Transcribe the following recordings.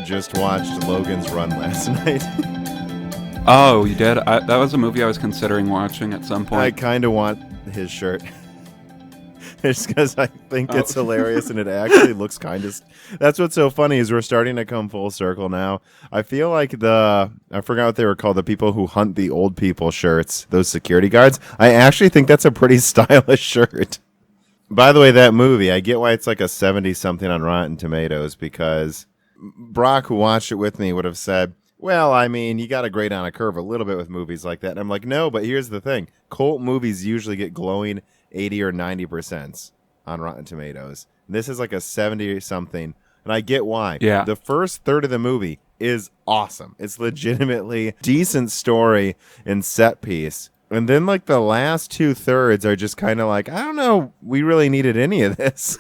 just watched Logan's Run last night. Oh, you did? That was a movie I was considering watching at some point. I kind of want his shirt. Just because I think it's hilarious and it actually looks kind of... That's what's so funny is we're starting to come full circle now. I feel like I forgot what they were called, the people who hunt the old people shirts, those security guards. I actually think that's a pretty stylish shirt. By the way, that movie, I get why it's like a 70-something on Rotten Tomatoes, because Brock, who watched it with me, would have said, well, I mean, you got to grade on a curve a little bit with movies like that. And I'm like, no, but here's the thing. Cult movies usually get glowing 80 or 90% on Rotten Tomatoes. This is like a 70-something, and I get why. Yeah. The first third of the movie is awesome. It's legitimately decent story and set piece. And then like the last 2/3 are just kind of like, I don't know, we really needed any of this.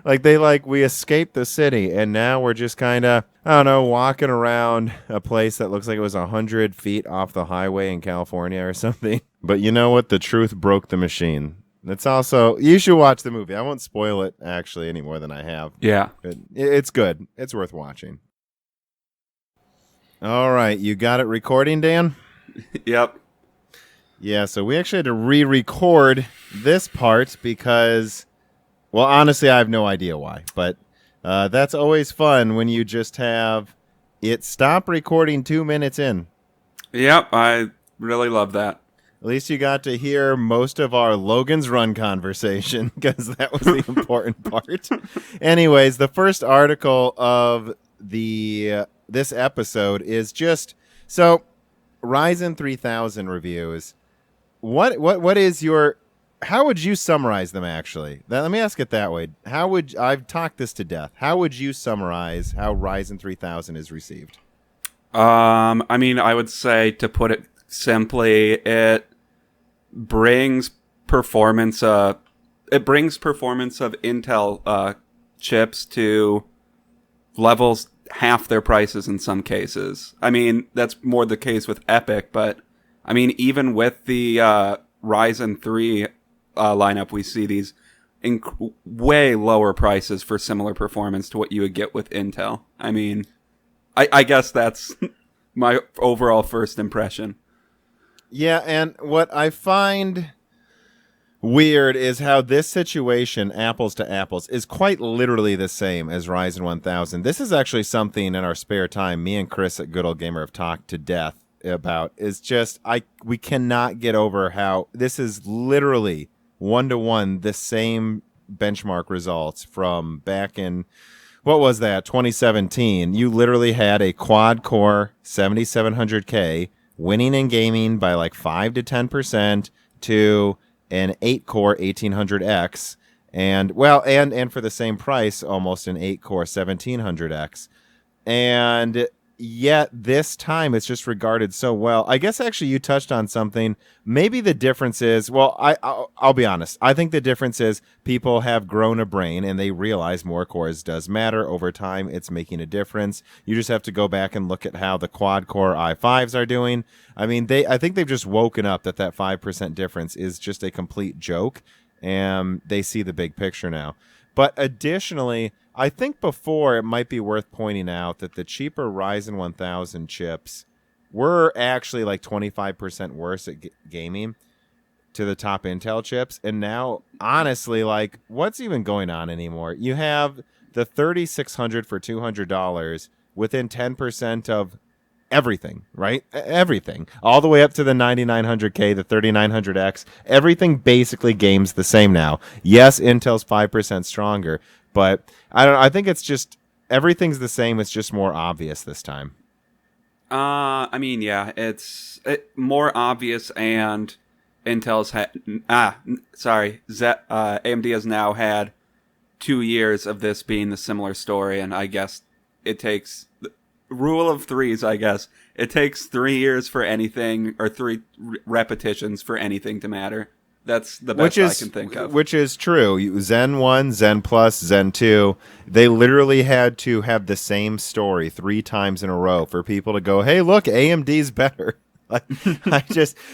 We escaped the city, and now we're just kind of, I don't know, walking around a place that looks like it was 100 feet off the highway in California or something. But you know what? The truth broke the machine. It's also, you should watch the movie. I won't spoil it, actually, any more than I have. Yeah. It's good. It's worth watching. All right. You got it recording, Dan? Yep. Yeah, so we actually had to re-record this part because... Well, honestly, I have no idea why, but that's always fun when you just have it stop recording 2 minutes in. Yep, I really love that. At least you got to hear most of our Logan's Run conversation, because that was the important part. Anyways, the first article of this episode is just, so, Ryzen 3000 reviews. What is your... How would you summarize them, actually? Let me ask it that way. I've talked this to death. How would you summarize how Ryzen 3000 is received? I mean, I would say, to put it simply, it brings performance of Intel chips to levels half their prices in some cases. I mean, that's more the case with Epic, but I mean, even with the Ryzen 3 lineup, we see these way lower prices for similar performance to what you would get with Intel. I mean, I guess that's my overall first impression. Yeah, and what I find weird is how this situation, apples to apples, is quite literally the same as Ryzen 1000. This is actually something in our spare time me and Chris at Good Old Gamer have talked to death about. Is just we cannot get over how this is literally 1-to-1 the same benchmark results from back in, what was that, 2017. You literally had a quad-core 7700K winning in gaming by like 5 to 10% to an 8-core 1800X, and for the same price, almost an 8-core 1700X. And yet this time it's just regarded so well. I guess actually you touched on something. Maybe the difference is, well, I'll be honest. I think the difference is people have grown a brain and they realize more cores does matter. Over time, it's making a difference. You just have to go back and look at how the quad-core i5s are doing. I mean, I think they've just woken up that 5% difference is just a complete joke, and they see the big picture now. But additionally, I think before it might be worth pointing out that the cheaper Ryzen 1000 chips were actually like 25% worse at gaming to the top Intel chips. And now, honestly, like, what's even going on anymore? You have the 3600 for $200 within 10% of everything, right? Everything. All the way up to the 9900K, the 3900X. Everything basically games the same now. Yes, Intel's 5% stronger, but I don't know. I think it's just everything's the same. It's just more obvious this time. I mean, yeah, it's more obvious, and Intel's AMD has now had 2 years of this being the similar story, and I guess it takes rule of threes, I guess. It takes 3 years for anything, or 3 repetitions for anything to matter. That's the best I can think of. Which is true. Zen 1, Zen Plus, Zen 2, they literally had to have the same story 3 times in a row for people to go, hey, look, AMD's better.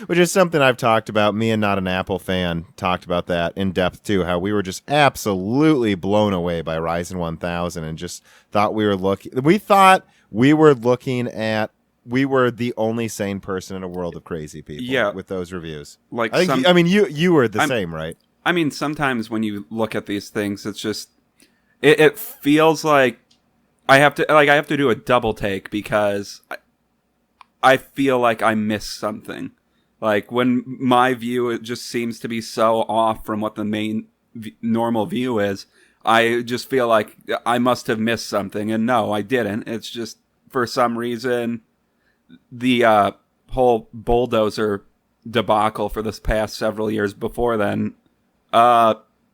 Which is something I've talked about. Me and Not an Apple Fan talked about that in depth too. How we were just absolutely blown away by Ryzen 1000 and just thought we were looking. We thought we were looking at. We were the only sane person in a world of crazy people. Yeah. With those reviews. Like, you were the same, right? I mean, sometimes when you look at these things, it's just it feels like I have to do a double take because I feel like I missed something. Like when my view, it just seems to be so off from what the main normal view is. I just feel like I must have missed something, and no, I didn't. It's just for some reason the whole bulldozer debacle for this past several years before then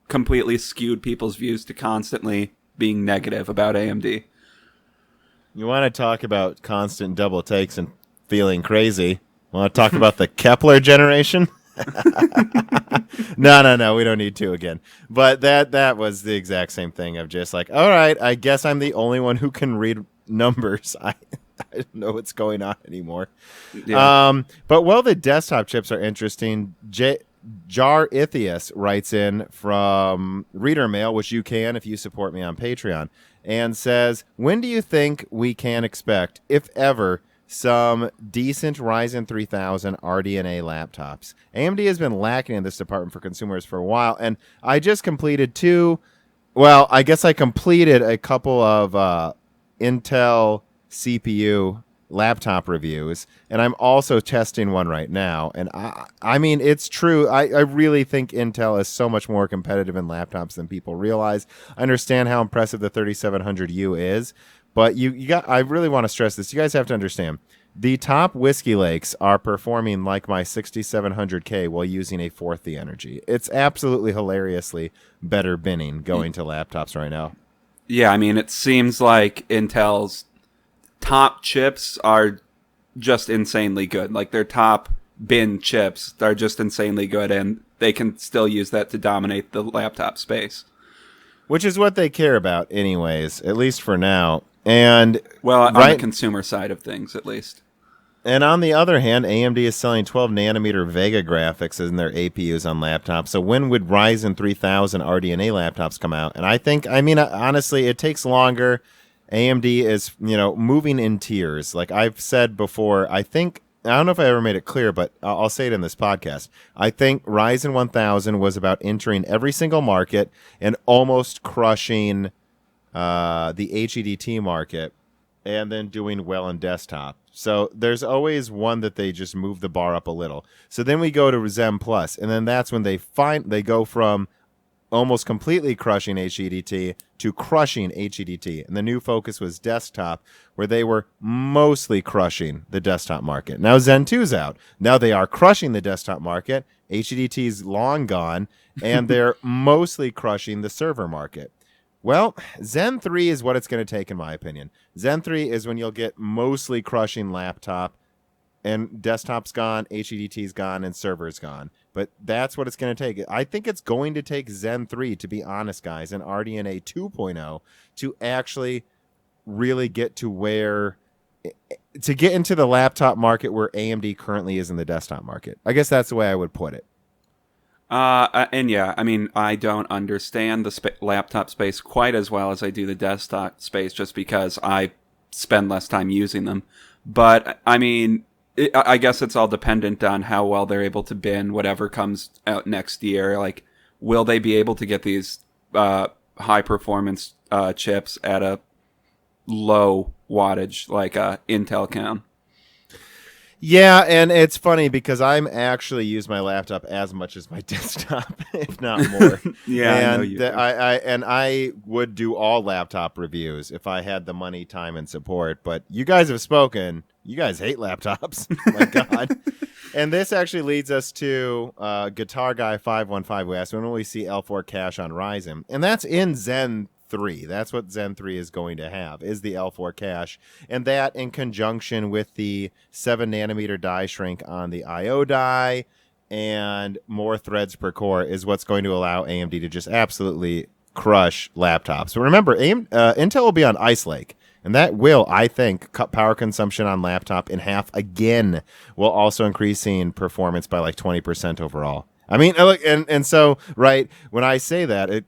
completely skewed people's views to constantly being negative about AMD. You want to talk about constant double takes and feeling crazy? Want to talk about the Kepler generation? No, we don't need to again. But that was the exact same thing of just like, all right, I guess I'm the only one who can read numbers. I don't know what's going on anymore. Yeah. But while the desktop chips are interesting, Jar Ithias writes in from Reader Mail, which you can if you support me on Patreon, and says, when do you think we can expect, if ever, some decent Ryzen 3000 RDNA laptops? AMD has been lacking in this department for consumers for a while, and I just completed I completed a couple of Intel CPU laptop reviews, and I'm also testing one right now. And I mean, it's true. I really think Intel is so much more competitive in laptops than people realize. I understand how impressive the 3700U is, but I really want to stress this. You guys have to understand. The top Whiskey Lakes are performing like my 6700K while using a fourth the energy. It's absolutely hilariously better binning going to laptops right now. Yeah, I mean, it seems like Intel's top chips are just insanely good. Like their top bin chips are just insanely good, and they can still use that to dominate the laptop space. Which is what they care about anyways, at least for now. And on the consumer side of things, at least. And on the other hand, AMD is selling 12 nanometer Vega graphics in their APUs on laptops. So when would Ryzen 3000 RDNA laptops come out? And honestly, it takes longer. AMD is, moving in tiers. Like I've said before, I don't know if I ever made it clear, but I'll say it in this podcast. I think Ryzen 1000 was about entering every single market and almost crushing the HEDT market and then doing well in desktop. So there's always one that they just move the bar up a little. So then we go to Zen Plus, and then that's when they go from almost completely crushing HEDT to crushing HEDT. And the new focus was desktop, where they were mostly crushing the desktop market. Now Zen 2's out. Now they are crushing the desktop market. HEDT's long gone, and they're mostly crushing the server market. Well, Zen 3 is what it's going to take, in my opinion. Zen 3 is when you'll get mostly crushing laptop, and desktop's gone, HEDT's gone, and server's gone. But that's what it's going to take. I think it's going to take Zen 3, to be honest, guys, and RDNA 2.0 to actually really get to get into the laptop market where AMD currently is in the desktop market. I guess that's the way I would put it. And yeah, I mean, I don't understand the laptop space quite as well as I do the desktop space just because I spend less time using them. But, I mean, I guess it's all dependent on how well they're able to bin whatever comes out next year. Like, will they be able to get these high-performance chips at a low wattage like Intel can? Yeah, and it's funny because I'm actually use my laptop as much as my desktop, if not more. Yeah, and I know you do. I would do all laptop reviews if I had the money, time, and support. But you guys have spoken. You guys hate laptops. My God. And this actually leads us to Guitar Guy 515 who asked, when will we see L4 cache on Ryzen? And that's in Zen 3. That's what Zen 3 is going to have, is the L4 cache. And that in conjunction with the 7 nanometer die shrink on the IO die and more threads per core is what's going to allow AMD to just absolutely crush laptops. But remember, Intel will be on Ice Lake. And that will, I think, cut power consumption on laptop in half again, while also increasing performance by like 20% overall. I mean, look, and so, right, when I say that,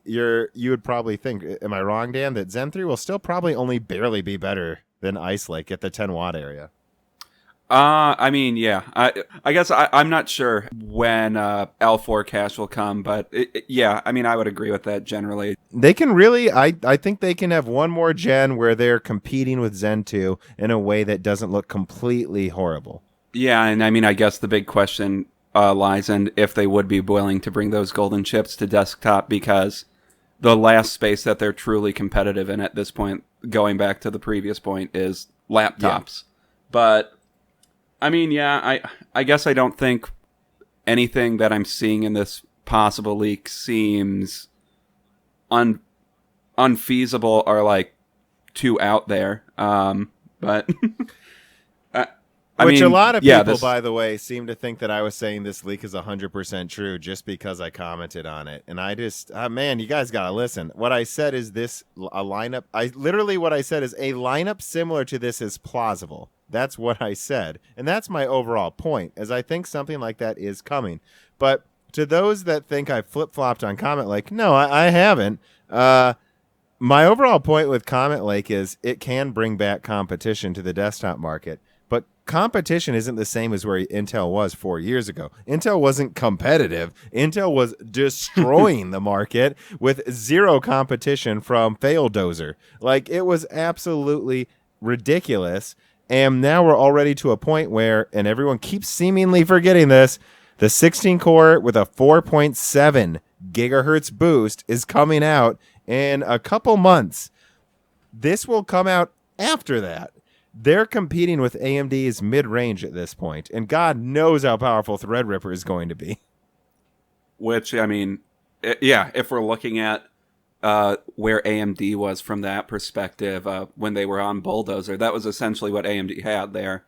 you would probably think, am I wrong, Dan, that Zen 3 will still probably only barely be better than Ice Lake at the 10 watt area? I mean, yeah. I guess I'm not sure when L4 cache will come, but yeah, I mean, I would agree with that generally. They can really, I think they can have one more gen where they're competing with Zen 2 in a way that doesn't look completely horrible. Yeah, and I mean, I guess the big question lies in if they would be willing to bring those golden chips to desktop, because the last space that they're truly competitive in at this point, going back to the previous point, is laptops. Yeah. But I mean, yeah, I guess I don't think anything that I'm seeing in this possible leak seems unfeasible or like too out there. But I mean, a lot of people, by the way, seem to think that I was saying this leak is 100% true just because I commented on it. And I just, man, you guys got to listen. What I said is a lineup. What I said is a lineup similar to this is plausible. That's what I said. And that's my overall point, as I think something like that is coming. But to those that think I flip-flopped on Comet Lake, no, I haven't. My overall point with Comet Lake is it can bring back competition to the desktop market. But competition isn't the same as where Intel was 4 years ago. Intel wasn't competitive. Intel was destroying the market with zero competition from Faildozer. Like, it was absolutely ridiculous. And now we're already to a point where, and everyone keeps seemingly forgetting this, the 16-core with a 4.7 gigahertz boost is coming out in a couple months. This will come out after that. They're competing with AMD's mid-range at this point, and God knows how powerful Threadripper is going to be. Which, I mean, yeah, if we're looking at where AMD was from that perspective, when they were on Bulldozer, that was essentially what AMD had there.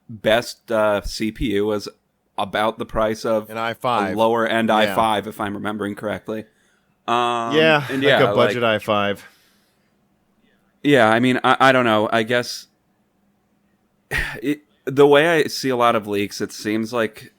Best CPU was about the price of an i5, a lower end i5, if I'm remembering correctly. And like a budget i5. Yeah, I mean, I don't know. I guess the way I see a lot of leaks, it seems like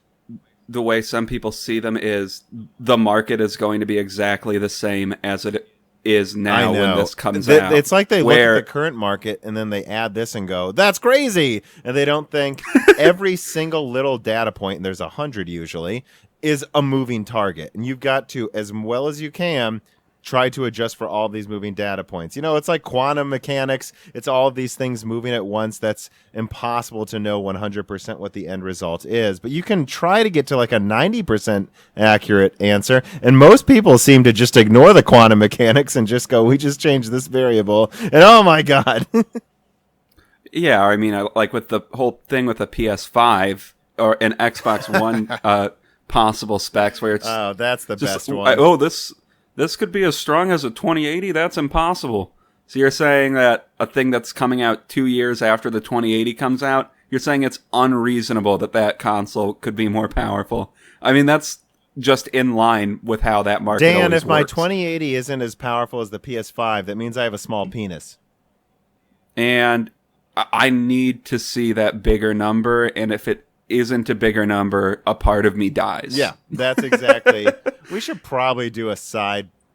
the way some people see them is the market is going to be exactly the same as it is now when this comes out. It's like they look at the current market and then they add this and go, that's crazy. And they don't think every single little data point, and there's 100 usually, is a moving target. And you've got to, as well as you can, try to adjust for all these moving data points. You know, it's like quantum mechanics. It's all of these things moving at once. That's impossible to know 100% what the end result is. But you can try to get to like a 90% accurate answer. And most people seem to just ignore the quantum mechanics and just go, we just changed this variable. And oh my God. Yeah, I mean, like with the whole thing with the PS5 or an Xbox One possible specs where it's... Oh, that's the best one. This could be as strong as a 2080? That's impossible. So you're saying that a thing that's coming out 2 years after the 2080 comes out, you're saying it's unreasonable that console could be more powerful. I mean, that's just in line with how that market Dan, always if my works. 2080 isn't as powerful as the PS5, that means I have a small penis. And I need to see that bigger number, and if it isn't a bigger number, a part of me dies. Yeah, that's exactly. We should probably do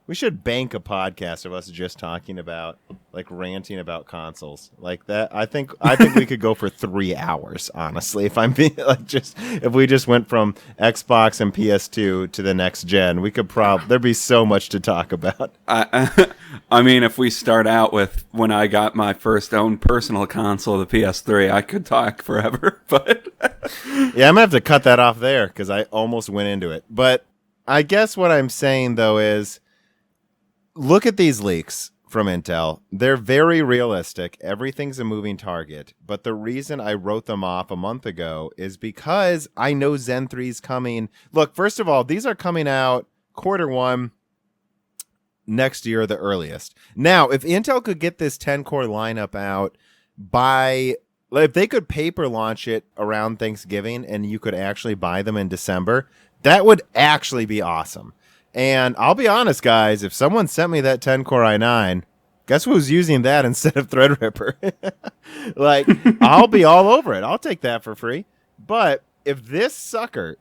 we should bank a podcast of us just talking about, like, ranting about consoles like that. I think we could go for 3 hours, honestly. If I'm being if we just went from Xbox and PS2 to the next gen, we could there'd be so much to talk about. I mean, if we start out with when I got my first own personal console, the PS3, I could talk forever. But yeah, I'm gonna have to cut that off there because I almost went into it. But I guess what I'm saying though is, look at these leaks from Intel. They're very realistic. Everything's a moving target. But the reason I wrote them off a month ago is because I know Zen 3's coming. Look, first of all, these are coming out Q1 next year, the earliest. Now, if Intel could get this 10-core lineup out if they could paper launch it around Thanksgiving and you could actually buy them in December, that would actually be awesome. And I'll be honest, guys, if someone sent me that 10-core i9, Guess who's using that instead of Threadripper? Like, I'll be all over it. I'll take that for free. But if this sucker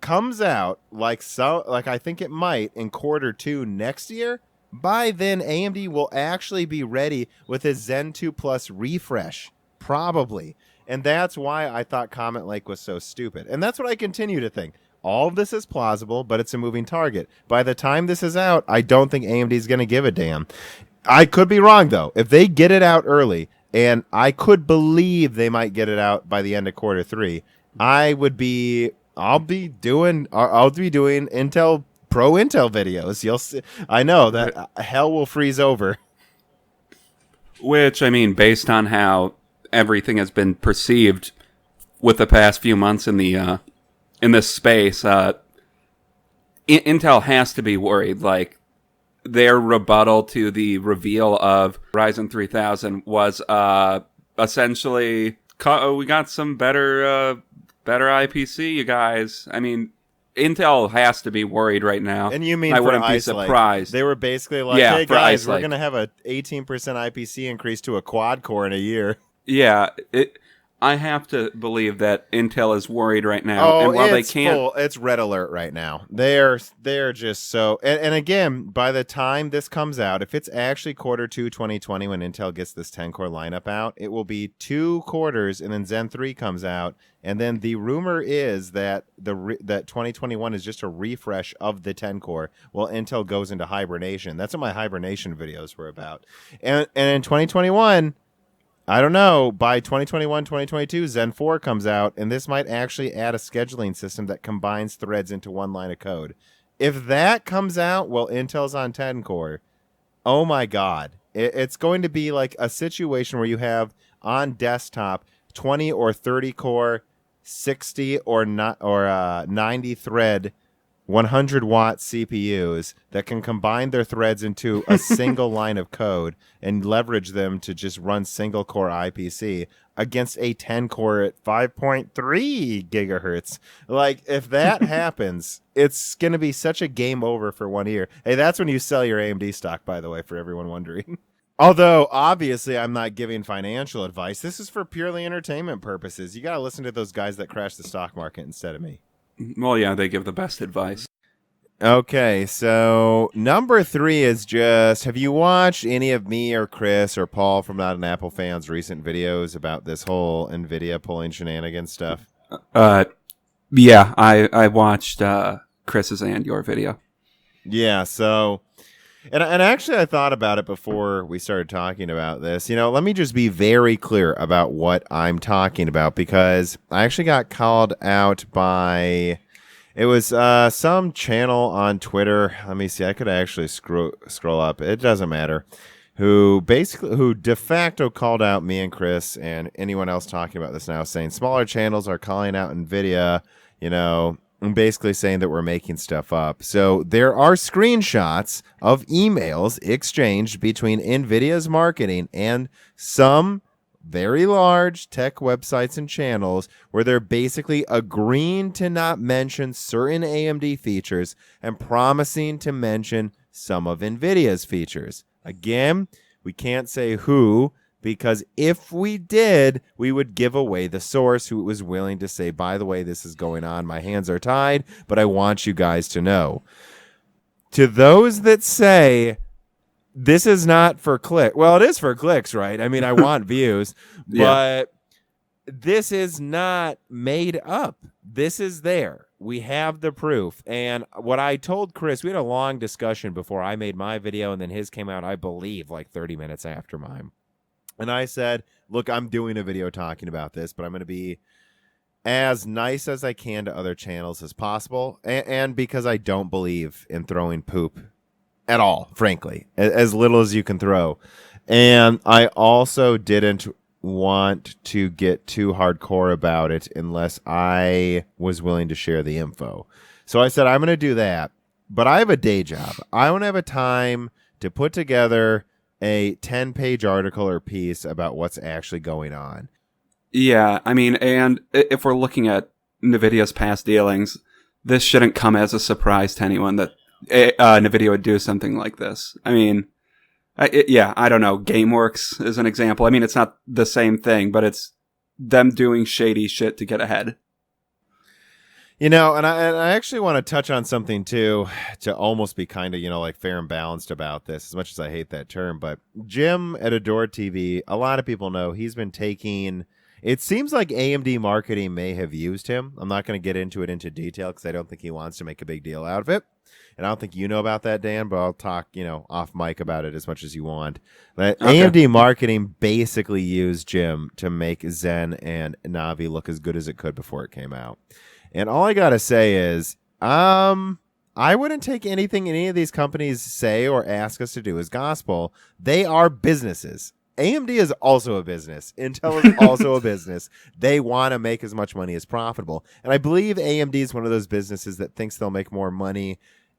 comes out like I think it might in Q2 next year, by then AMD will actually be ready with a Zen 2 Plus refresh, probably. And that's why I thought Comet Lake was so stupid. And that's what I continue to think. All of this is plausible, but it's a moving target. By the time this is out, I don't think AMD is going to give a damn. I could be wrong, though. If they get it out early, and I could believe they might get it out by the end of Q3, I'll be doing Intel Pro Intel videos. You'll see. I know that hell will freeze over. Which, I mean, based on how everything has been perceived with the past few months in the in this space, Intel has to be worried. Like, their rebuttal to the reveal of Ryzen 3000 was essentially, we got some better IPC, you guys. I mean, Intel has to be worried right now. And you mean I for wouldn't be Ice Lake. surprised. They were basically like, Yeah, hey for guys, Ice we're Lake. going to have a 18% IPC increase to a quad core in a year. Yeah, I have to believe that Intel is worried right now. And while they can't, it's red alert right now. They're just so. And again, by the time this comes out, if it's actually Q2 2020 when Intel gets this 10-core lineup out, it will be 2 quarters, and then Zen 3 comes out, and then the rumor is that that 2021 is just a refresh of the 10-core. While Intel goes into hibernation. That's what my hibernation videos were about. And in 2021. I don't know, by 2021, 2022, Zen 4 comes out, and this might actually add a scheduling system that combines threads into one line of code. If that comes out while Intel's on 10-core, oh my God. It's going to be like a situation where you have on desktop 20 or 30 core, 60 or 90 thread, 100 watt CPUs that can combine their threads into a single line of code and leverage them to just run single core IPC against a 10 core at 5.3 gigahertz. Like, if that happens, it's going to be such a game over for 1 year. Hey, that's when you sell your AMD stock, by the way, for everyone wondering. Although, obviously, I'm not giving financial advice. This is for purely entertainment purposes. You got to listen to those guys that crash the stock market instead of me. well, yeah, they give the best advice. Okay, so number 3 is just, have you watched any of me or Chris or Paul from Not an Apple Fan's recent videos about this whole Nvidia pulling shenanigans stuff? Yeah, I watched Chris's and your video. Yeah, so, and actually I thought about it before we started talking about this. You know, let me just be very clear about what I'm talking about, because I actually got called out by... It was some channel on Twitter. Let me see. I could actually scroll up. It doesn't matter. Who de facto called out me and Chris and anyone else talking about this now, saying smaller channels are calling out Nvidia, you know, and basically saying that we're making stuff up. So there are screenshots of emails exchanged between Nvidia's marketing and some very large tech websites and channels where they're basically agreeing to not mention certain AMD features and promising to mention some of Nvidia's features. Again, we can't say who, because if we did, we would give away the source who was willing to say, by the way, this is going on. My hands are tied, but I want you guys to know. To those that say, this is not for click. Well, it is for clicks, right? I mean, I want views, but this is not made up. This is there. We have the proof. And what I told Chris, we had a long discussion before I made my video, and then his came out, I believe, like 30 minutes after mine. And I said, look, I'm doing a video talking about this, but I'm going to be as nice as I can to other channels as possible. And because I don't believe in throwing poop at all, frankly, as little as you can throw. And I also didn't want to get too hardcore about it unless I was willing to share the info. So I said, I'm going to do that, but I have a day job. I don't have a time to put together a 10-page article or piece about what's actually going on. Yeah, I mean, and if we're looking at NVIDIA's past dealings, this shouldn't come as a surprise to anyone that NVIDIA would do something like this. I mean, I don't know. GameWorks is an example. I mean, it's not the same thing, but it's them doing shady shit to get ahead. And I actually want to touch on something too, to almost be kind of, like fair and balanced about this, as much as I hate that term. But Jim at Adore TV, a lot of people know he's been taking, it seems like AMD marketing may have used him. I'm not going to get into it into detail because I don't think he wants to make a big deal out of it. And I don't think you know about that, Dan, but I'll talk, off mic about it as much as you want. But okay. AMD marketing basically used Jim to make Zen and Navi look as good as it could before it came out. And all I got to say is, I wouldn't take anything any of these companies say or ask us to do as gospel. They are businesses. AMD is also a business. Intel is also a business. They want to make as much money as profitable. And I believe AMD is one of those businesses that thinks they'll make more money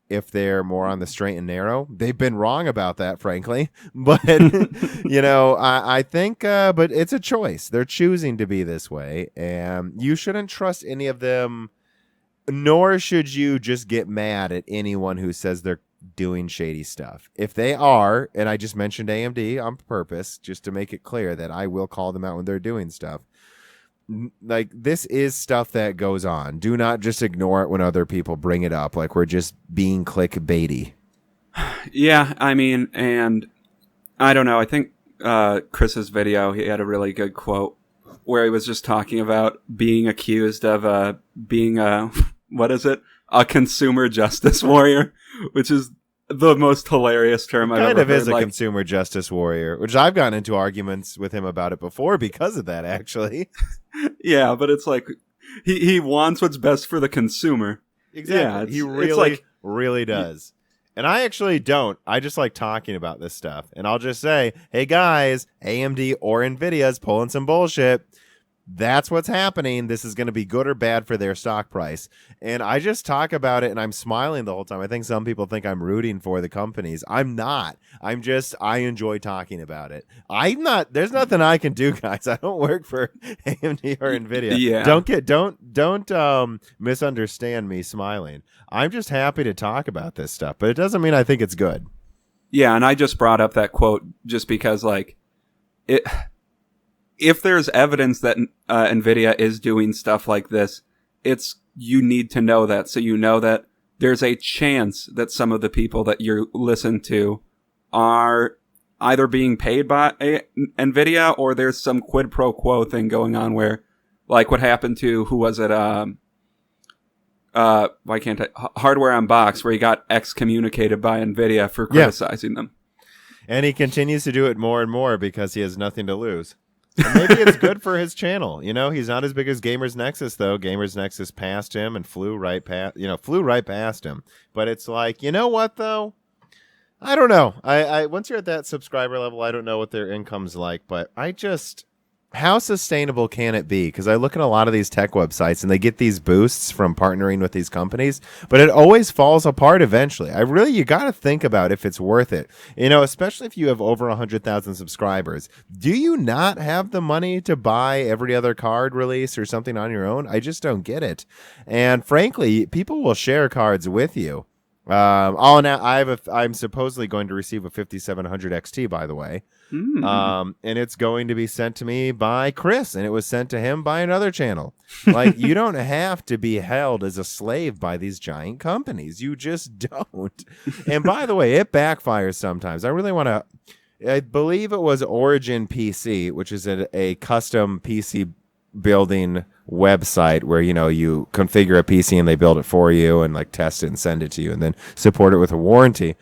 if they're more on the straight and narrow. They've been wrong about that, frankly. But, I think, but it's a choice. They're choosing to be this way. And you shouldn't trust any of them, nor should you just get mad at anyone who says they're doing shady stuff. If they are, and I just mentioned AMD on purpose, just to make it clear that I will call them out when they're doing stuff. Like, this is stuff that goes on. Do not just ignore it when other people bring it up like we're just being clickbaity. Yeah, I mean, and I don't know. I think Chris's video, he had a really good quote where he was just talking about being accused of being a, what is it? A consumer justice warrior, which is the most hilarious term I've ever heard. Kind of is a consumer justice warrior, which I've gotten into arguments with him about it before because of that, actually. Yeah, but it's like he wants what's best for the consumer. Exactly. Yeah, he really does. And I actually don't. I just like talking about this stuff. And I'll just say, hey, guys, AMD or Nvidia is pulling some bullshit. That's what's happening. This is going to be good or bad for their stock price. And I just talk about it and I'm smiling the whole time. I think some people think I'm rooting for the companies. I'm not. I enjoy talking about it. There's nothing I can do, guys. I don't work for AMD or Nvidia. Yeah. Don't misunderstand me smiling. I'm just happy to talk about this stuff, but it doesn't mean I think it's good. Yeah. And I just brought up that quote just because if there's evidence that Nvidia is doing stuff like this, you need to know that. So you know that there's a chance that some of the people that you listen to are either being paid by Nvidia or there's some quid pro quo thing going on where, like what happened to, who was it? Why can't I? Hardware Unboxed, where he got excommunicated by Nvidia for criticizing them. And he continues to do it more and more because he has nothing to lose. And maybe it's good for his channel. He's not as big as Gamers Nexus, though. Gamers Nexus passed him and flew right past him. But it's like, you know what, though? I don't know. I once you're at that subscriber level, I don't know what their income's like, but how sustainable can it be? Because I look at a lot of these tech websites and they get these boosts from partnering with these companies, but it always falls apart eventually. You got to think about if it's worth it. Especially if you have over 100,000 subscribers. Do you not have the money to buy every other card release or something on your own? I just don't get it. And frankly, people will share cards with you. I'm supposedly going to receive a 5700 XT, by the way. And it's going to be sent to me by Chris, and it was sent to him by another channel. Like, you don't have to be held as a slave by these giant companies. You just don't. And by the way, it backfires sometimes. I believe it was Origin PC, which is a custom PC building website where you configure a PC and they build it for you and test it and send it to you and then support it with a warranty.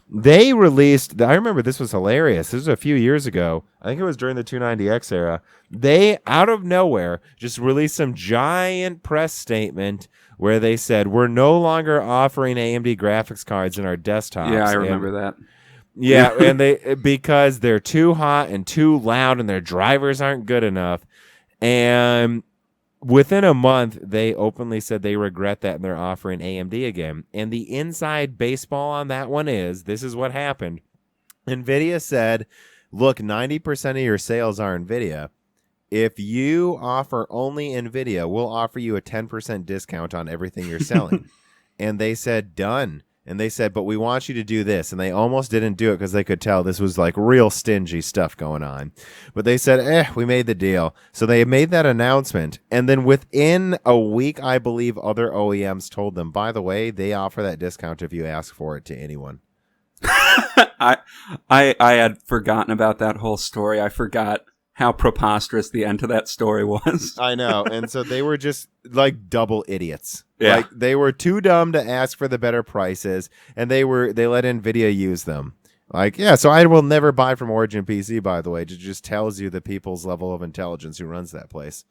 They released, I remember this was hilarious. This was a few years ago. I think it was during the 290X era. They, out of nowhere, just released some giant press statement where they said, we're no longer offering AMD graphics cards in our desktops. Yeah, I remember that. Yeah, and because they're too hot and too loud and their drivers aren't good enough. And within a month, they openly said they regret that and they're offering AMD again. And the inside baseball on that one this is what happened. NVIDIA said, look, 90% of your sales are NVIDIA. If you offer only NVIDIA, we'll offer you a 10% discount on everything you're selling. And they said, done. And they said, but we want you to do this. And they almost didn't do it because they could tell this was like real stingy stuff going on. But they said, we made the deal. So they made that announcement. And then within a week, I believe other OEMs told them, by the way, they offer that discount if you ask for it to anyone. I had forgotten about that whole story. I forgot how preposterous the end to that story was. I know. And so they were just like double idiots. Yeah. Like they were too dumb to ask for the better prices, and they let Nvidia use them. Like, yeah, so I will never buy from Origin PC, by the way. It just tells you the people's level of intelligence who runs that place.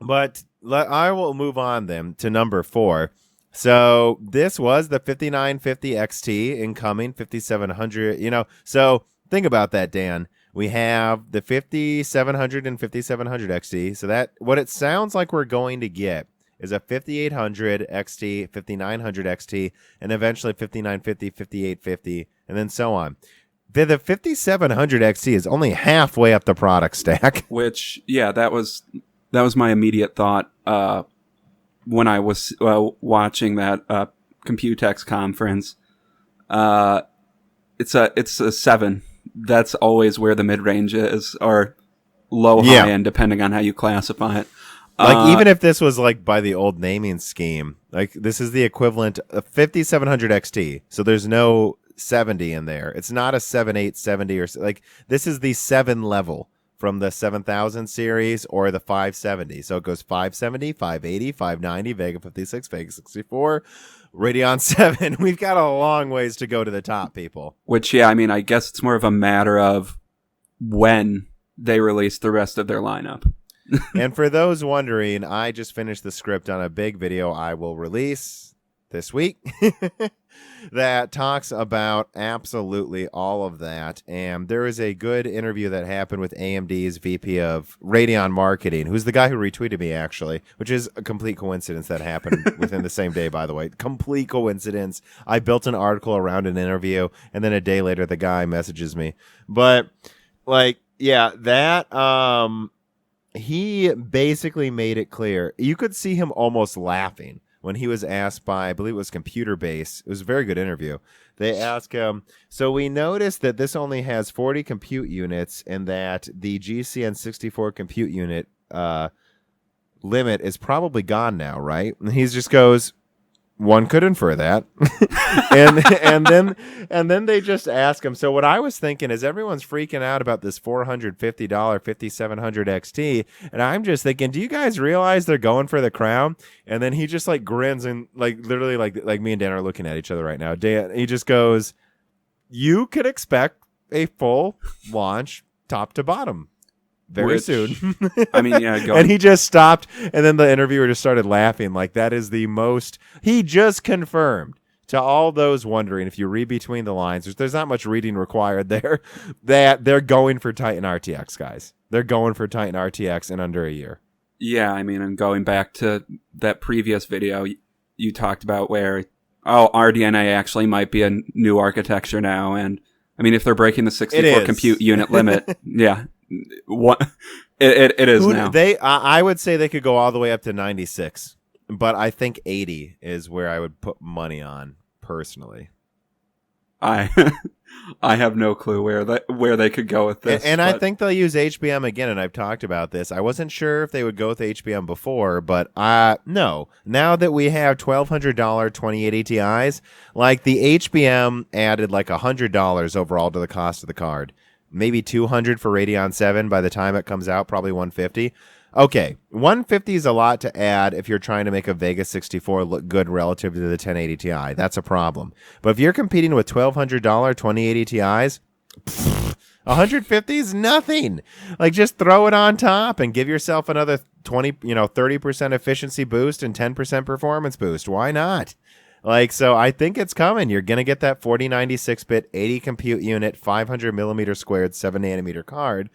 But I will move on then to number 4. So this was the 5950 XT incoming, 5700, So think about that, Dan. We have the 5700 and 5700 XT. So that what it sounds like we're going to get is a 5800 XT, 5900 XT, and eventually 5950, 5850, and then so on. The 5700 XT is only halfway up the product stack. Which, yeah, that was my immediate thought when I was watching that Computex conference. It's a 7. That's always where the mid range is, or low high end, depending on how you classify it. Like, even if this was like by the old naming scheme, like this is the equivalent of 5700 XT. So there's no 70 in there. It's not a 7870 or like this is the 7 level from the 7000 series or the 570. So it goes 570, 580, 590, Vega 56, Vega 64, Radeon 7. We've got a long ways to go to the top, people. Which, yeah, I mean, I guess it's more of a matter of when they release the rest of their lineup. And for those wondering, I just finished the script on a big video I will release this week that talks about absolutely all of that. And there is a good interview that happened with AMD's VP of Radeon Marketing, who's the guy who retweeted me, actually, which is a complete coincidence that happened within the same day, by the way. Complete coincidence. I built an article around an interview, and then a day later, the guy messages me. But, like, yeah, that... he basically made it clear. You could see him almost laughing when he was asked by, I believe it was Computer Base. It was a very good interview. They asked him, so we noticed that this only has 40 compute units and that the GCN64 compute unit limit is probably gone now, right? And he just goes, one could infer that. and then they just ask him. So what I was thinking is everyone's freaking out about this $450 5700 XT, and I'm just thinking, do you guys realize they're going for the crown? And then he just like grins and like literally like me and Dan are looking at each other right now. Dan, he just goes, "You could expect a full launch top to bottom very soon." I mean, yeah, go and he just stopped, and then the interviewer just started laughing. Like, that is the most... He just confirmed to all those wondering, if you read between the lines, there's not much reading required there, that they're going for Titan RTX, guys. They're going for Titan RTX in under a year. Yeah, I mean, and going back to that previous video you talked about where, RDNA actually might be a new architecture now, and I mean, if they're breaking the 64 compute unit limit, yeah. What it is now. I would say they could go all the way up to 96, but I think 80 is where I would put money on personally. I have no clue where they could go with this. And I think they'll use HBM again, and I've talked about this. I wasn't sure if they would go with HBM before, but no. Now that we have $1,200 2080 Ti's, like the HBM added like $100 overall to the cost of the card. Maybe $200 for Radeon 7 by the time it comes out, probably $150. Okay, $150 is a lot to add if you're trying to make a Vega 64 look good relative to the 1080 Ti. That's a problem. But if you're competing with $1,200 2080 Ti's, $150 is nothing. Like, just throw it on top and give yourself another 30% efficiency boost and 10% performance boost. Why not? Like, so I think it's coming. You're going to get that 4096-bit, 80 compute unit, 500 millimeter squared, 7 nanometer card.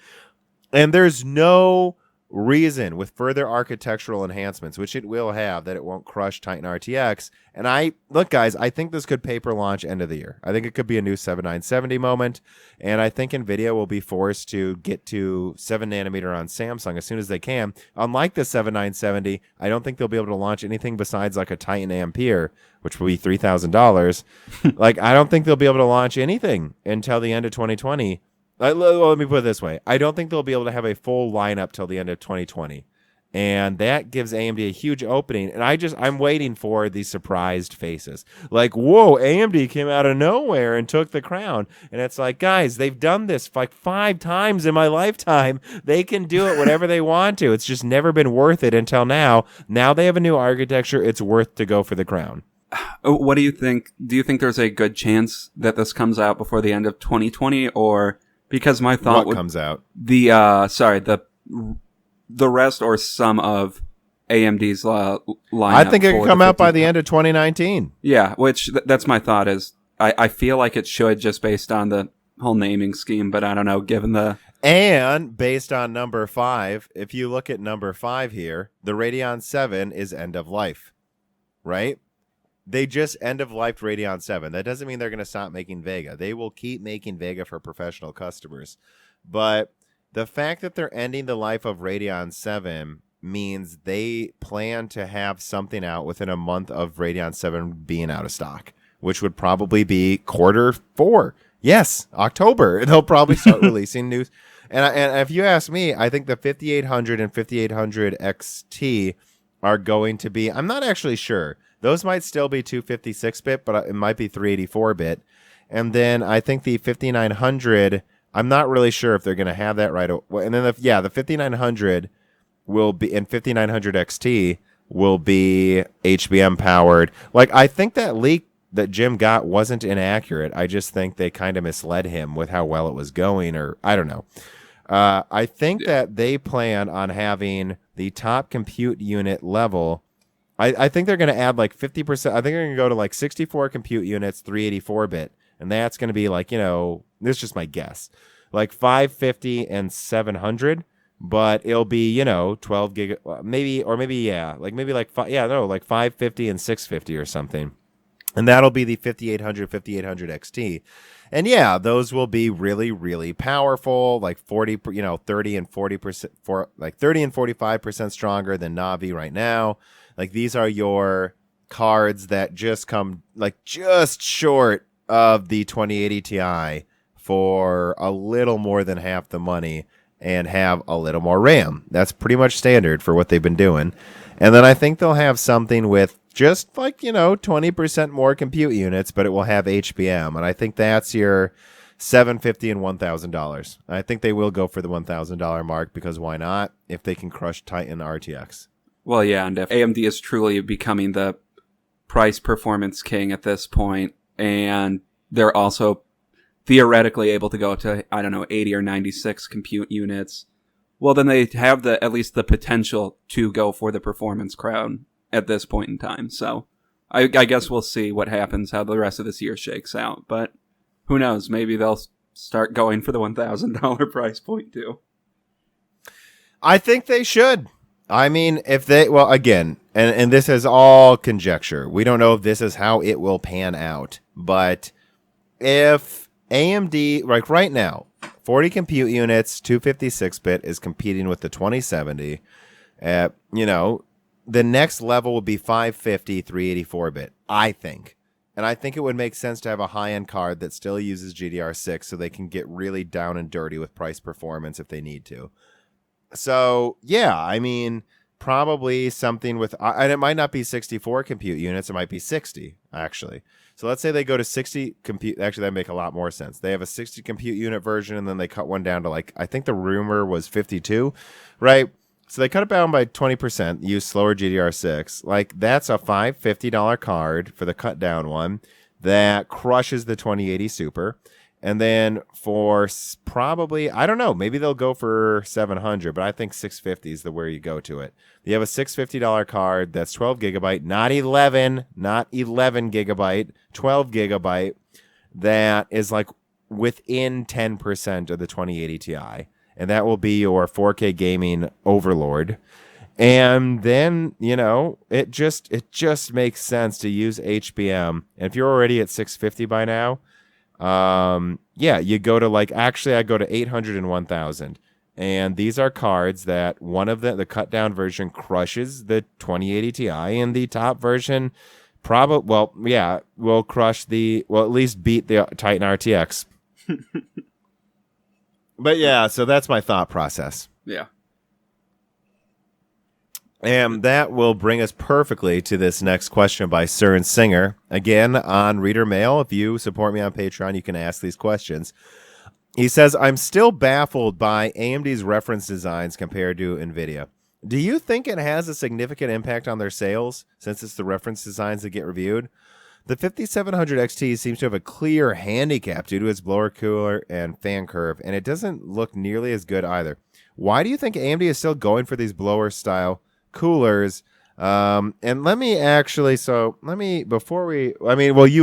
And there's no Reason with further architectural enhancements, which it will have, that it won't crush Titan RTX. And look, guys, I think this could paper launch end of the year. I think it could be a new 7970 moment. And I think Nvidia will be forced to get to 7 nanometer on Samsung as soon as they can. Unlike the 7970, I don't think they'll be able to launch anything besides like a Titan Ampere, which will be $3,000. Like, I don't think they'll be able to launch anything until the end of 2020. Let me put it this way. I don't think they'll be able to have a full lineup till the end of 2020. And that gives AMD a huge opening. And I'm waiting for these surprised faces. Like, whoa, AMD came out of nowhere and took the crown. And it's like, guys, they've done this like 5 times in my lifetime. They can do it whenever they want to. It's just never been worth it until now. Now they have a new architecture. It's worth to go for the crown. What do you think? Do you think there's a good chance that this comes out before the end of 2020, or because my thought comes out? The rest or some of AMD's lineup. I think it could come out by the end of 2019. Yeah, which that's my thought is I feel like it should, just based on the whole naming scheme, but I don't know, given the... And based on number 5, if you look at number 5 here, the Radeon 7 is end of life, right? They just end of life Radeon 7. That doesn't mean they're going to stop making Vega. They will keep making Vega for professional customers. But the fact that they're ending the life of Radeon 7 means they plan to have something out within a month of Radeon 7 being out of stock, which would probably be Q4. Yes, October. They'll probably start releasing news. And if you ask me, I think the 5800 and 5800 XT are going to be, I'm not actually sure. Those might still be 256-bit, but it might be 384-bit. And then I think the 5900, I'm not really sure if they're going to have that right away. And then, the 5900 will be, and 5900 XT will be HBM powered. Like, I think that leak that Jim got wasn't inaccurate. I just think they kind of misled him with how well it was going, or I don't know. I think that they plan on having the top compute unit level. I think they're going to add like 50%. I think they're going to go to like 64 compute units, 384-bit. And that's going to be like, this is just my guess, like 550 and 700. But it'll be, 12 gig, maybe, or maybe, like 550 and 650 or something. And that'll be the 5800 XT. And yeah, those will be really, really powerful, like 30 and 40%, like 30 and 45% stronger than Navi right now. Like, these are your cards that just come like just short of the 2080 Ti for a little more than half the money and have a little more RAM. That's pretty much standard for what they've been doing. And then I think they'll have something with just like, 20% more compute units, but it will have HBM. And I think that's your $750 and $1,000. I think they will go for the $1,000 mark, because why not, if they can crush Titan RTX. Well, yeah, and if AMD is truly becoming the price performance king at this point, and they're also theoretically able to go to, 80 or 96 compute units, well, then they have at least the potential to go for the performance crown at this point in time. So I guess we'll see what happens, how the rest of this year shakes out. But who knows? Maybe they'll start going for the $1,000 price point too. I think they should. I mean, if they, well, again, and this is all conjecture. We don't know if this is how it will pan out. But if AMD, like right now, 40 compute units, 256-bit is competing with the 2070, the next level would be 550, 384-bit, I think. And I think it would make sense to have a high-end card that still uses GDR6 so they can get really down and dirty with price performance if they need to. So, yeah, I mean, probably something with, and it might not be 64 compute units, it might be 60, actually. So let's say they go to 60 compute, actually that'd make a lot more sense. They have a 60 compute unit version, and then they cut one down to like, I think the rumor was 52, right? So they cut it down by 20%, use slower GDR6. Like, that's a $550 card for the cut down one that crushes the 2080 Super. And then for probably, I don't know, maybe they'll go for 700, but I think 650 is where you go to it. You have a $650 card that's 12 gigabyte, not 11 gigabyte, 12 gigabyte, that is like within 10% of the 2080 Ti. and that will be your 4K gaming overlord. And then, it just makes sense to use HBM. And if you're already at 650 by now, you go to I go to 800 and 1000. And these are cards that one of the cut down version crushes the 2080 Ti, and the top version will crush at least beat the Titan RTX. But yeah, so that's my thought process. Yeah. And that will bring us perfectly to this next question by Sir and Singer. Again, on Reader Mail, if you support me on Patreon, you can ask these questions. He says, I'm still baffled by AMD's reference designs compared to Nvidia. Do you think it has a significant impact on their sales, since it's the reference designs that get reviewed? The 5700 XT seems to have a clear handicap due to its blower cooler and fan curve, and it doesn't look nearly as good either. Why do you think AMD is still going for these blower-style coolers? And you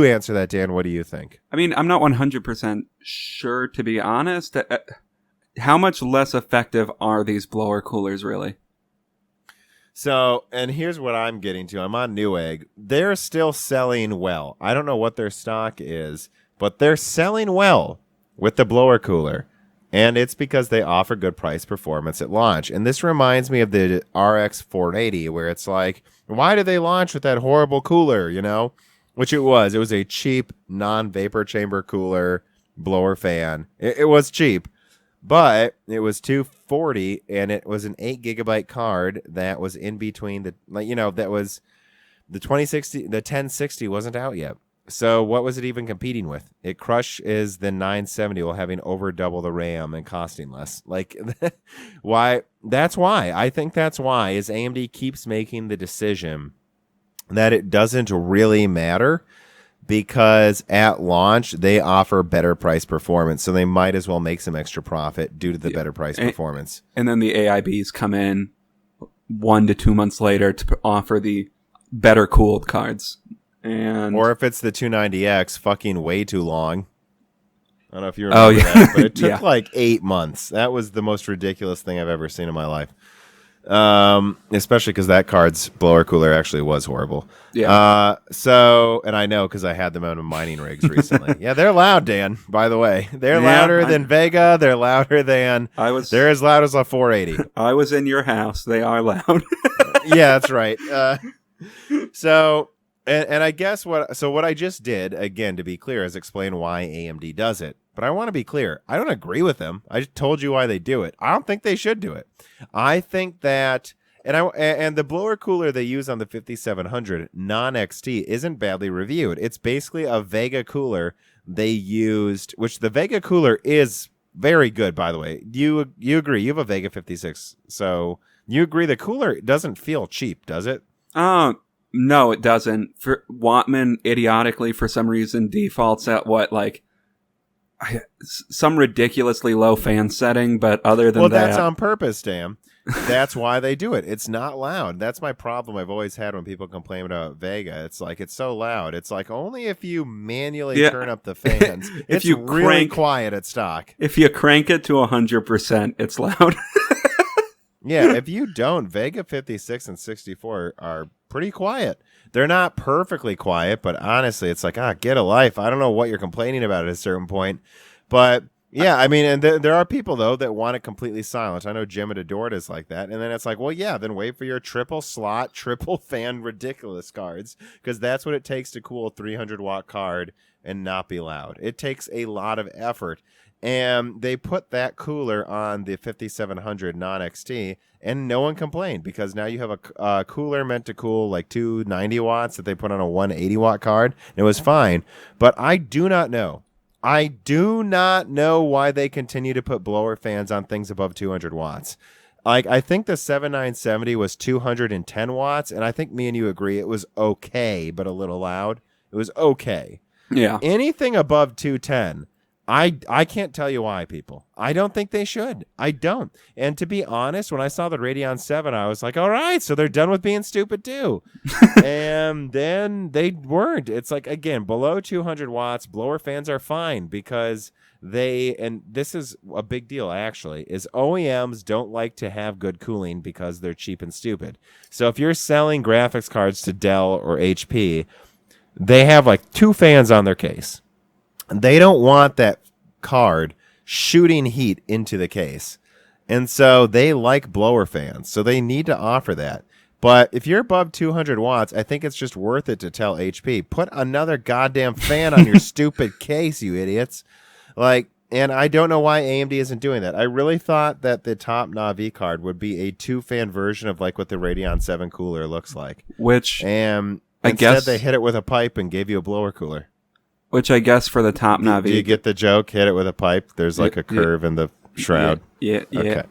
answer that, Dan. What do you think? I mean, I'm not 100% sure, to be honest. How much less effective are these blower coolers, really? So, and here's what I'm getting to. I'm on Newegg. They're still selling well. I don't know what their stock is, but they're selling well with the blower cooler. And it's because they offer good price performance at launch. And this reminds me of the RX 480, where it's like, why did they launch with that horrible cooler, Which it was. It was a cheap, non-vapor chamber cooler blower fan. It was cheap, but it was $240, and it was an 8 gigabyte card that was in between that was the 2060, the 1060 wasn't out yet. So what was it even competing with? It crushes the 970 while having over double the RAM and costing less. Why? That's why. I think that's why is AMD keeps making the decision that it doesn't really matter, because at launch they offer better price performance, so they might as well make some extra profit due to the better price performance. And then the AIBs come in 1 to 2 months later to offer the better cooled cards. Or if it's the 290X, fucking way too long. I don't know if you remember that, but it took 8 months. That was the most ridiculous thing I've ever seen in my life. Especially because that card's blower cooler actually was horrible. Yeah. And I know because I had them out of mining rigs recently. Yeah, they're loud, Dan, by the way. They're louder than Vega. They're louder than... They're as loud as a 480. I was in your house. They are loud. Yeah, that's right. And I guess what I just did, again, to be clear, is explain why AMD does it. But I want to be clear. I don't agree with them. I just told you why they do it. I don't think they should do it. I think that, and the blower cooler they use on the 5700 non-XT isn't badly reviewed. It's basically a Vega cooler they used, which the Vega cooler is very good, by the way. You agree? You have a Vega 56, so you agree the cooler doesn't feel cheap, does it? No, it doesn't. Wattman, idiotically, for some reason, defaults at some ridiculously low fan setting, but other than that... Well, that's on purpose, Dan. That's why they do it. It's not loud. That's my problem I've always had when people complain about Vega. It's like, it's so loud. It's like, only if you manually turn up the fans. It's really quiet at stock. If you crank it to 100%, it's loud. Yeah, if you don't, Vega 56 and 64 are pretty quiet. They're not perfectly quiet, but honestly, it's like, get a life. I don't know what you're complaining about at a certain point. But, yeah, I mean, and there are people, though, that want it completely silent. I know Jim at Adored is like that. And then it's like, well, yeah, then wait for your triple slot, triple fan ridiculous cards, because that's what it takes to cool a 300-watt card and not be loud. It takes a lot of effort. And they put that cooler on the 5700 non-XT, and no one complained, because now you have a cooler meant to cool like 290 watts that they put on a 180 watt card. And it was fine. But I do not know. I do not know why they continue to put blower fans on things above 200 watts. Like, I think the 7970 was 210 watts, and I think me and you agree it was okay, but a little loud. It was okay. Yeah. Anything above 210... I can't tell you why, people. I don't think they should. I don't. And to be honest, when I saw the Radeon 7, I was like, all right, so they're done with being stupid too. And then they weren't. It's like, again, below 200 watts, blower fans are fine because and this is a big deal actually, is OEMs don't like to have good cooling because they're cheap and stupid. So if you're selling graphics cards to Dell or HP, they have like 2 fans on their case. They don't want that card shooting heat into the case. And so they like blower fans. So they need to offer that. But if you're above 200 watts, I think it's just worth it to tell HP, put another goddamn fan on your stupid case, you idiots. Like, and I don't know why AMD isn't doing that. I really thought that the top Navi card would be a 2-fan version of like what the Radeon 7 cooler looks like. Which and I instead guess they hit it with a pipe and gave you a blower cooler. Which I guess for the top Navi. Do you get the joke? Hit it with a pipe. There's like a curve in the shroud. Yeah. Okay.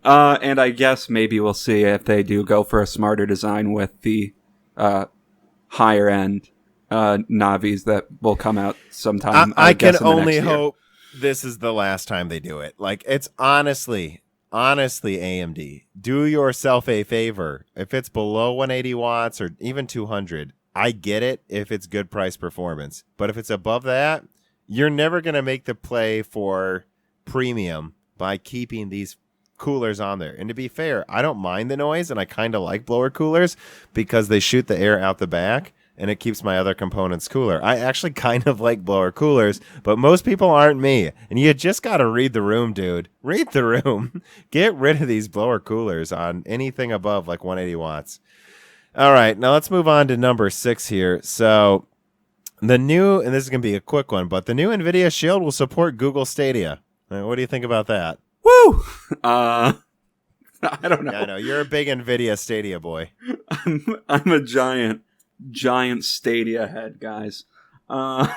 And I guess maybe we'll see if they do go for a smarter design with the higher end Navis that will come out sometime. I can guess in the only next year. hope this is the last time they do it. Like, it's honestly, AMD, do yourself a favor. If it's below 180 watts or even 200, I get it if it's good price performance. But if it's above that, you're never going to make the play for premium by keeping these coolers on there. And to be fair, I don't mind the noise, and I kind of like blower coolers because they shoot the air out the back and it keeps my other components cooler. I actually kind of like blower coolers, but most people aren't me. And you just got to read the room, dude. Read the room. Get rid of these blower coolers on anything above like 180 watts. All right, now let's move on to number 6 here. So the new, and this is going to be a quick one, but the new Nvidia Shield will support Google Stadia. What do you think about that? Woo! I don't know. Yeah, I know. You're a big Nvidia Stadia boy. I'm a giant Stadia head, guys. Yeah.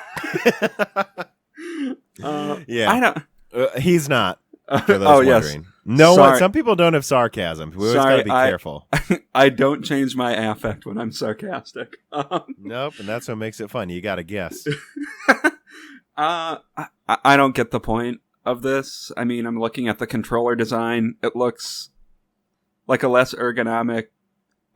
I don't. He's not. For those wondering. Yes. No Sorry. one. Some people don't have sarcasm. We always got to be careful. I don't change my affect when I'm sarcastic. Nope, and that's what makes it fun. You got to guess. I don't get the point of this. I mean, I'm looking at the controller design. It looks like a less ergonomic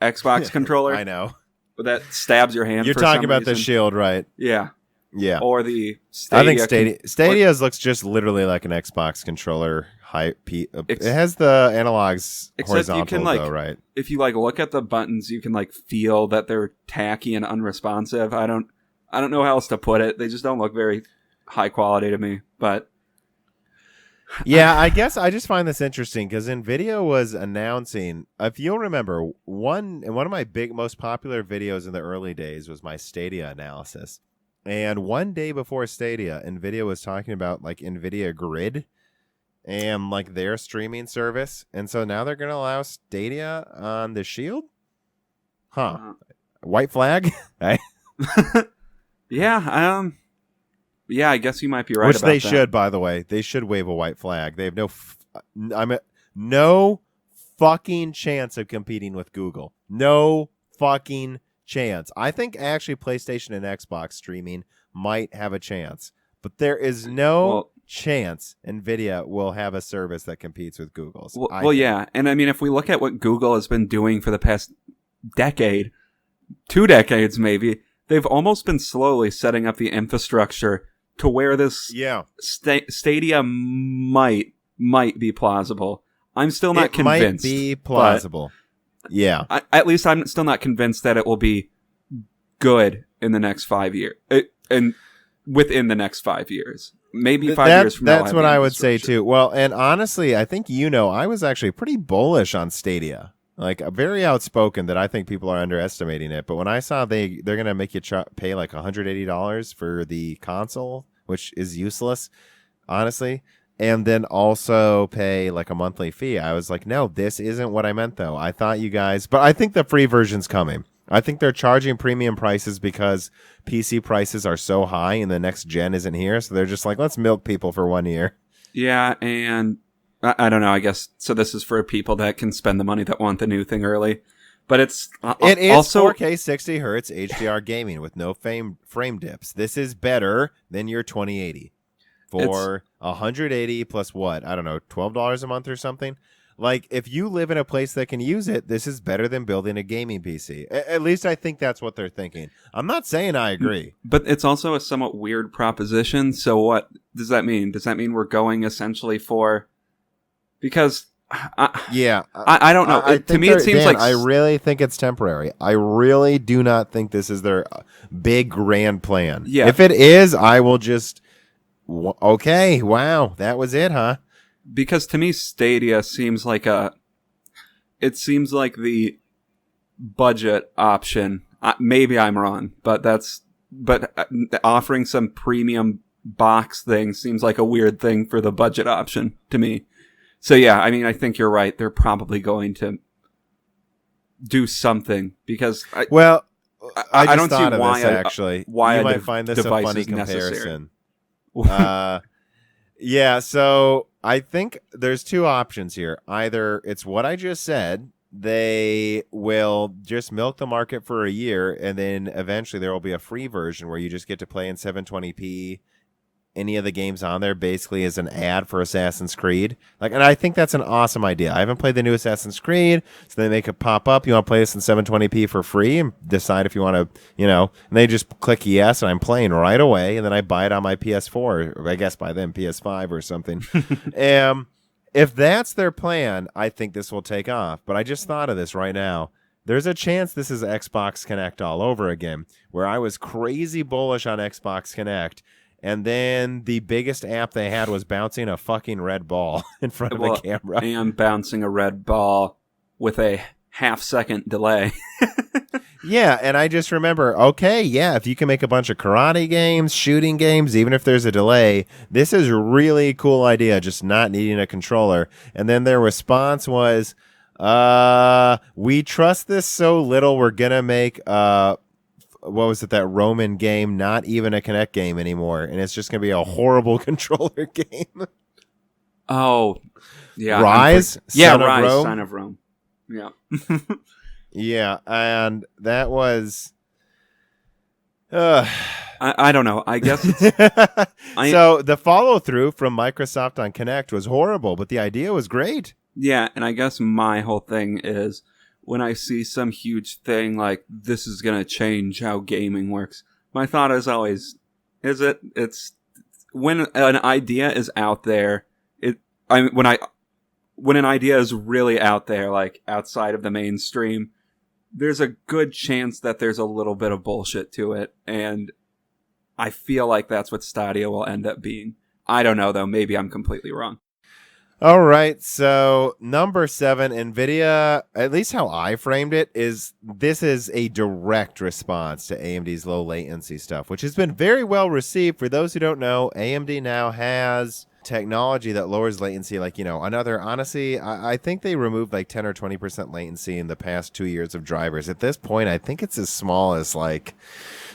Xbox controller. I know. That stabs your hand. You're for talking some about reason. the Shield, right? Yeah. Yeah. Or the Stadia. I think Stadia's looks just literally like an Xbox controller. It has the analogs horizontal, you can, like, though, right? If you like look at the buttons, you can like feel that they're tacky and unresponsive. I don't know how else to put it. They just don't look very high quality to me. But yeah, I guess I just find this interesting because Nvidia was announcing, if you'll remember, one of my most popular videos in the early days was my Stadia analysis. And one day before Stadia, Nvidia was talking about like Nvidia Grid and like their streaming service. And so now they're going to allow Stadia on the Shield? Huh. White flag? Yeah, yeah, I guess you might be right. Which about they that. should, by the way. They should wave a white flag. They have no fucking chance of competing with Google. No fucking chance. I think actually PlayStation and Xbox streaming might have a chance, but there is no chance Nvidia will have a service that competes with Google's. Well, yeah, and I mean, if we look at what Google has been doing for the past decade, 2 decades maybe, they've almost been slowly setting up the infrastructure to where this Stadia might be plausible. I'm still not convinced. Might be plausible. Yeah. At least I'm still not convinced that it will be good in the next 5 years. And within the next 5 years. Maybe 5 years from now. That's what I would say too. Well, and honestly, I think I was actually pretty bullish on Stadia. Like, very outspoken that I think people are underestimating it. But when I saw they're going to make you pay like $180 for the console, which is useless, honestly, and then also pay like a monthly fee, I was like, no, this isn't what I meant, though. I thought you guys... But I think the free version's coming. I think they're charging premium prices because PC prices are so high and the next gen isn't here. So they're just like, let's milk people for 1 year. Yeah, and... I don't know, I guess. So this is for people that can spend the money that want the new thing early. But it is also 4K 60 hertz HDR gaming with no frame dips. This is better than your 2080. for 180 plus what? I don't know, $12 a month or something. Like, if you live in a place that can use it, this is better than building a gaming PC. At least I think that's what they're thinking. I'm not saying I agree. But it's also a somewhat weird proposition. So what does that mean? Does that mean we're going essentially for... Because... I don't know. To me, it seems like... I really think it's temporary. I really do not think this is their big grand plan. Yeah. If it is, I will just... Okay, wow, that was it, huh? Because to me, Stadia seems like it seems like the budget option. Maybe I'm wrong, but offering some premium box thing seems like a weird thing for the budget option to me. So yeah, I mean, I think you're right. They're probably going to do something because I don't see why actually why you might find this a funny comparison. Yeah, so I think there's two options here. Either it's what I just said, they will just milk the market for a year, and then eventually there will be a free version where you just get to play in 720p. Any of the games on there basically is an ad for Assassin's Creed. And I think that's an awesome idea. I haven't played the new Assassin's Creed, so they make it pop up. You want to play this in 720p for free and decide if you want to, and they just click yes, and I'm playing right away, and then I buy it on my PS4, or I guess by then PS5 or something. If that's their plan, I think this will take off. But I just thought of this right now. There's a chance this is Xbox Connect all over again, where I was crazy bullish on Xbox Connect, and then the biggest app they had was bouncing a fucking red ball in front of the camera. And bouncing a red ball with a half-second delay. Yeah, and I just remember, okay, yeah, if you can make a bunch of karate games, shooting games, even if there's a delay, this is a really cool idea, just not needing a controller. And then their response was, we trust this so little, we're going to make... what was it, that Roman game, not even a Kinect game anymore, and it's just going to be a horrible controller game. Oh, yeah. Rise? Rise, Son of Rome. Yeah. Yeah, and that was... I don't know. I guess So the follow-through from Microsoft on Kinect was horrible, but the idea was great. Yeah, and I guess my whole thing is... when I see some huge thing like this is going to change how gaming works, my thought is always, it's when an idea is out there, when an idea is really out there, like outside of the mainstream, there's a good chance that there's a little bit of bullshit to it. And I feel like that's what Stadia will end up being. I don't know though. Maybe I'm completely wrong. All right, so number 7, NVIDIA, at least how I framed it, is this is a direct response to AMD's low latency stuff, which has been very well received. For those who don't know, AMD now has technology that lowers latency, honestly, I think they removed 10 or 20% latency in the past 2 years of drivers. At this point, I think it's as small as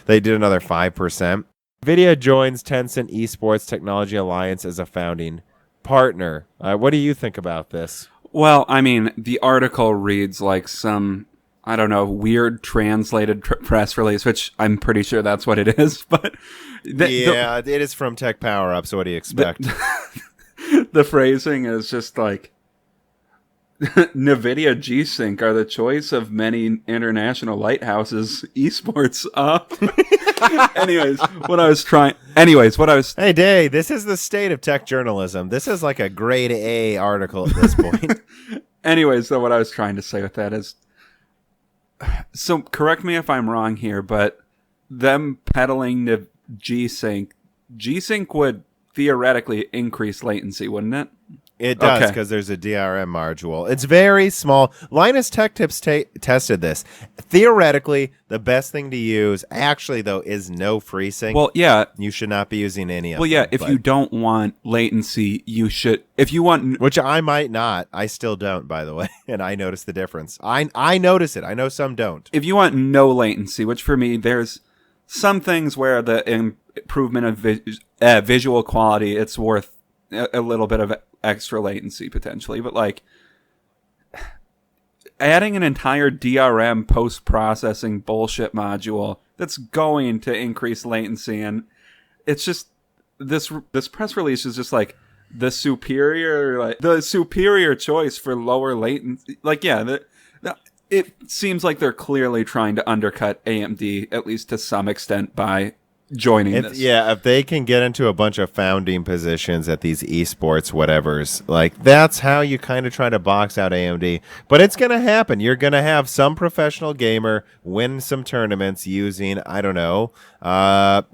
they did another 5%. NVIDIA joins Tencent Esports Technology Alliance as a founding partner. What do you think about this? Well, I mean, the article reads like some, I don't know, weird translated press release, which I'm pretty sure that's what it is. But it is from Tech Power Up, so what do you expect? The phrasing is just like, Nvidia G-Sync are the choice of many international lighthouses esports. Hey, Day, this is the state of tech journalism. This is like a grade A article at this point. Anyways, so what I was trying to say with that is, so correct me if I'm wrong here, but them peddling the G-Sync would theoretically increase latency, wouldn't it? It does, because there's a DRM module. It's very small. Linus Tech Tips tested this. Theoretically, the best thing to use, actually, though, is no FreeSync. Well, yeah. You should not be using any of them. Well, yeah, if you don't want latency, you should... If you want... Which I might not. I still don't, by the way. And I notice the difference. I notice it. I know some don't. If you want no latency, which for me, there's some things where the improvement of visual quality, it's worth a little bit of extra latency potentially, but adding an entire DRM post-processing bullshit module that's going to increase latency, and it's just this press release is just like the superior choice for lower latency. Like, yeah, it seems like they're clearly trying to undercut AMD, at least to some extent, by joining this. Yeah, if they can get into a bunch of founding positions at these esports whatevers, like that's how you kind of try to box out AMD. But it's going to happen. You're going to have some professional gamer win some tournaments using, I don't know,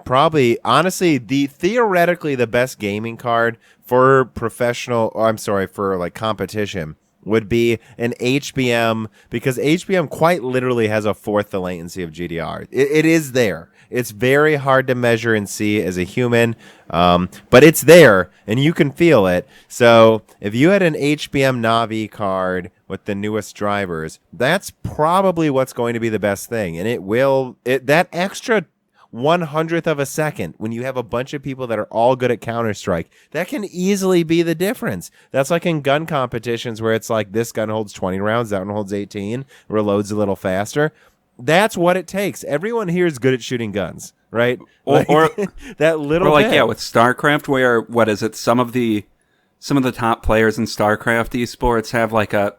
probably, honestly, theoretically the best gaming card for for like competition would be an HBM, because HBM quite literally has a fourth the latency of GDR. It is there. It's very hard to measure and see as a human, but it's there, and you can feel it. So if you had an HBM Navi card with the newest drivers, that's probably what's going to be the best thing. And that extra 1/100th of a second, when you have a bunch of people that are all good at Counter-Strike, that can easily be the difference. That's like in gun competitions where it's like this gun holds 20 rounds, that one holds 18, reloads a little faster. That's what it takes. Everyone here is good at shooting guns, right? Or that little or like bit. Yeah, with StarCraft, where what is it? Some of the top players in StarCraft esports have like a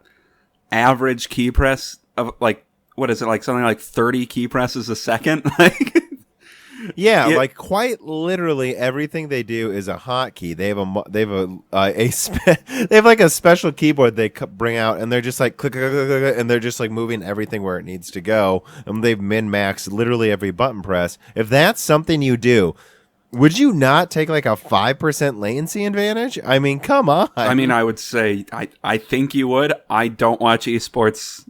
average key press of like, what is it, like something like 30 key presses a second? Like, yeah, like quite literally everything they do is a hotkey. They have like a special keyboard they bring out, and they're just like click, click, click, click, and they're just like moving everything where it needs to go. And they've min-maxed literally every button press. If that's something you do, would you not take like a 5% latency advantage? I mean, come on. I mean, I would say I think you would. I don't watch esports,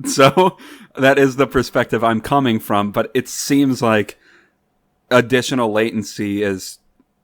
so that is the perspective I'm coming from. But it seems like additional latency is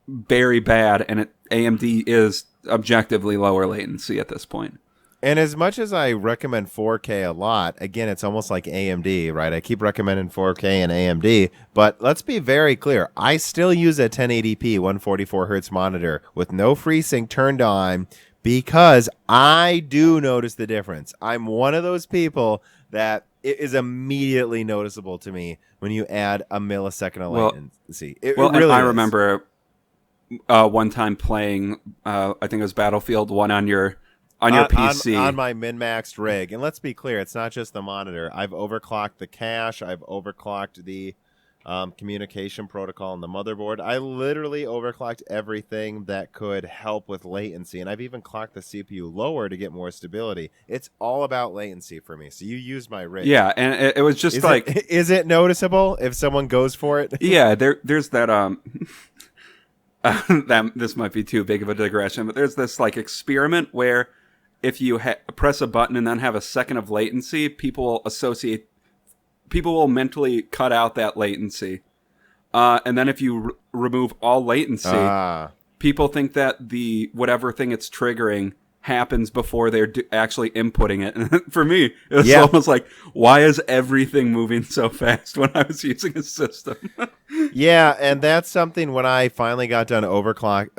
very bad, and AMD is objectively lower latency at this point. And as much as I recommend 4K a lot, again, it's almost like AMD, right? I keep recommending 4K and AMD, but let's be very clear. I still use a 1080p 144 hertz monitor with no FreeSync turned on because I do notice the difference. I'm one of those people that it is immediately noticeable to me when you add a millisecond of latency. It really I is. remember one time playing, I think it was Battlefield 1 on your PC. On my min-maxed rig. And let's be clear, it's not just the monitor. I've overclocked the cache. I've overclocked the communication protocol on the motherboard. I literally overclocked everything that could help with latency, and I've even clocked the CPU lower to get more stability. It's all about latency for me. So you use my rig. Yeah, and it was just is it noticeable if someone goes for it? Yeah, there's that this might be too big of a digression, but there's this like experiment where if you press a button and then have a second of latency, people will mentally cut out that latency. And then if you remove all latency, people think that the whatever thing it's triggering happens before they're actually inputting it. And for me, it was almost like, why is everything moving so fast when I was using a system? Yeah, and that's something when I finally got done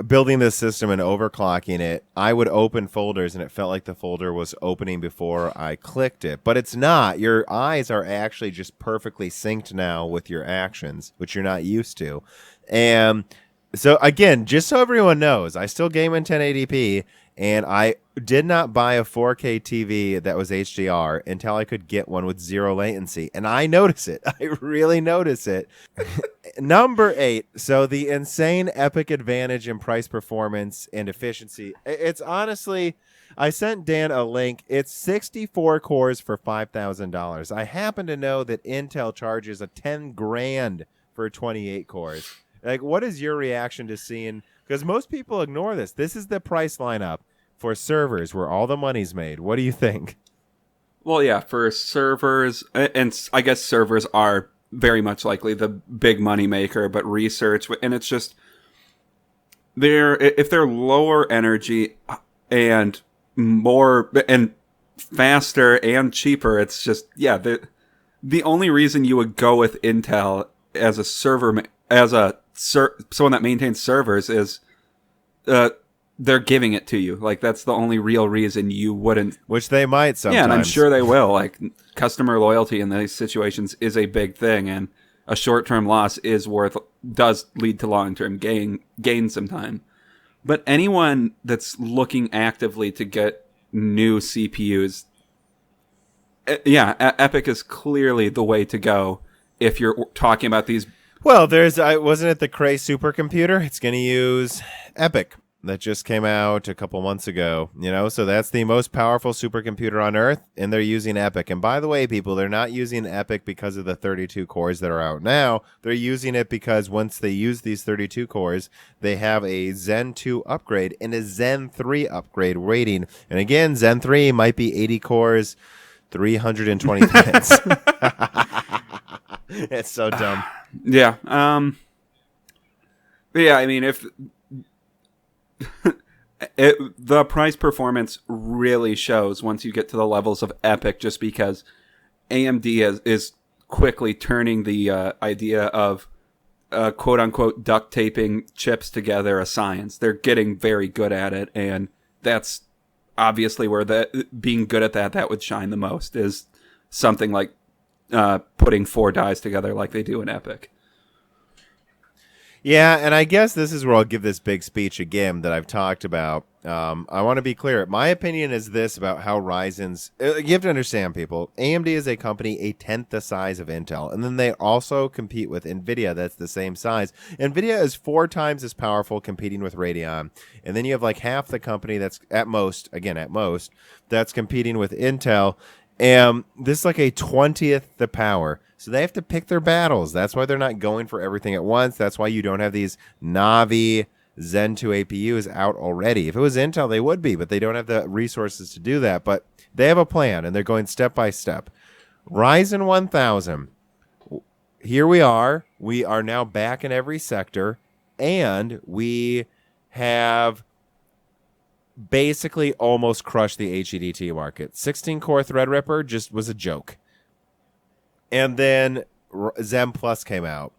building this system and overclocking it, I would open folders and it felt like the folder was opening before I clicked it. But it's not. Your eyes are actually just perfectly synced now with your actions, which you're not used to. And so, again, just so everyone knows, I still game in 1080p, and I did not buy a 4K TV that was HDR until I could get one with zero latency. And I notice it. I really notice it. Number 8. So the insane epic advantage in price, performance, and efficiency. It's honestly, I sent Dan a link. It's 64 cores for $5,000. I happen to know that Intel charges a $10,000 for 28 cores. Like, what is your reaction to seeing? Because most people ignore this. This is the price lineup for servers where all the money's made. What do you think? Well, yeah, for servers, and I guess servers are very much likely the big money maker, but research, and it's just, if they're lower energy and more, and faster and cheaper, it's just, yeah, the only reason you would go with Intel as a server, someone that maintains servers is they're giving it to you. Like, that's the only real reason you wouldn't. Which they might sometimes. Yeah, and I'm sure they will. Like, customer loyalty in these situations is a big thing. And a short-term loss does lead to long-term gain sometime. But anyone that's looking actively to get new CPUs, Epic is clearly the way to go if you're talking about these. Well, wasn't it the Cray supercomputer? It's going to use Epic. That just came out a couple months ago, so that's the most powerful supercomputer on Earth, and they're using Epic. And by the way, people, they're not using Epic because of the 32 cores that are out now. They're using it because once they use these 32 cores, they have a Zen 2 upgrade and a Zen 3 upgrade waiting. And again, Zen 3 might be 80 cores, 320 minutes. It's so dumb. Yeah. Yeah, I mean, if... the price performance really shows once you get to the levels of Epic, just because AMD is quickly turning the idea of quote unquote duct taping chips together a science. They're getting very good at it, and that's obviously where being good at that would shine the most, is something like putting 4 dies together like they do in Epic. Yeah, and I guess this is where I'll give this big speech again that I've talked about. I want to be clear. My opinion is this about how Ryzen's... you have to understand, people. AMD is a company a tenth the size of Intel, and then they also compete with Nvidia that's the same size. Nvidia is 4 times as powerful competing with Radeon, and then you have like half the company that's at most, that's competing with Intel, and this is like a 20th the power. So they have to pick their battles. That's why they're not going for everything at once. That's why you don't have these Navi Zen 2 APUs out already. If it was Intel, they would be, but they don't have the resources to do that. But they have a plan, and they're going step by step. Ryzen 1000, here we are. We are now back in every sector, and we have basically almost crushed the HEDT market. 16-core Threadripper just was a joke. And then Zen Plus came out.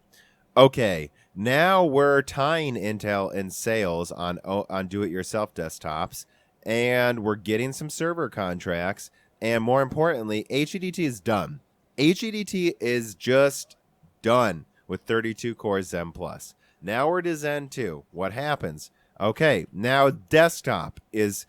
Okay, now we're tying Intel in sales on do-it-yourself desktops, and we're getting some server contracts, and more importantly, HEDT is done. HEDT is just done with 32 core Zen Plus. Now we're to Zen 2. What happens? Okay, now desktop is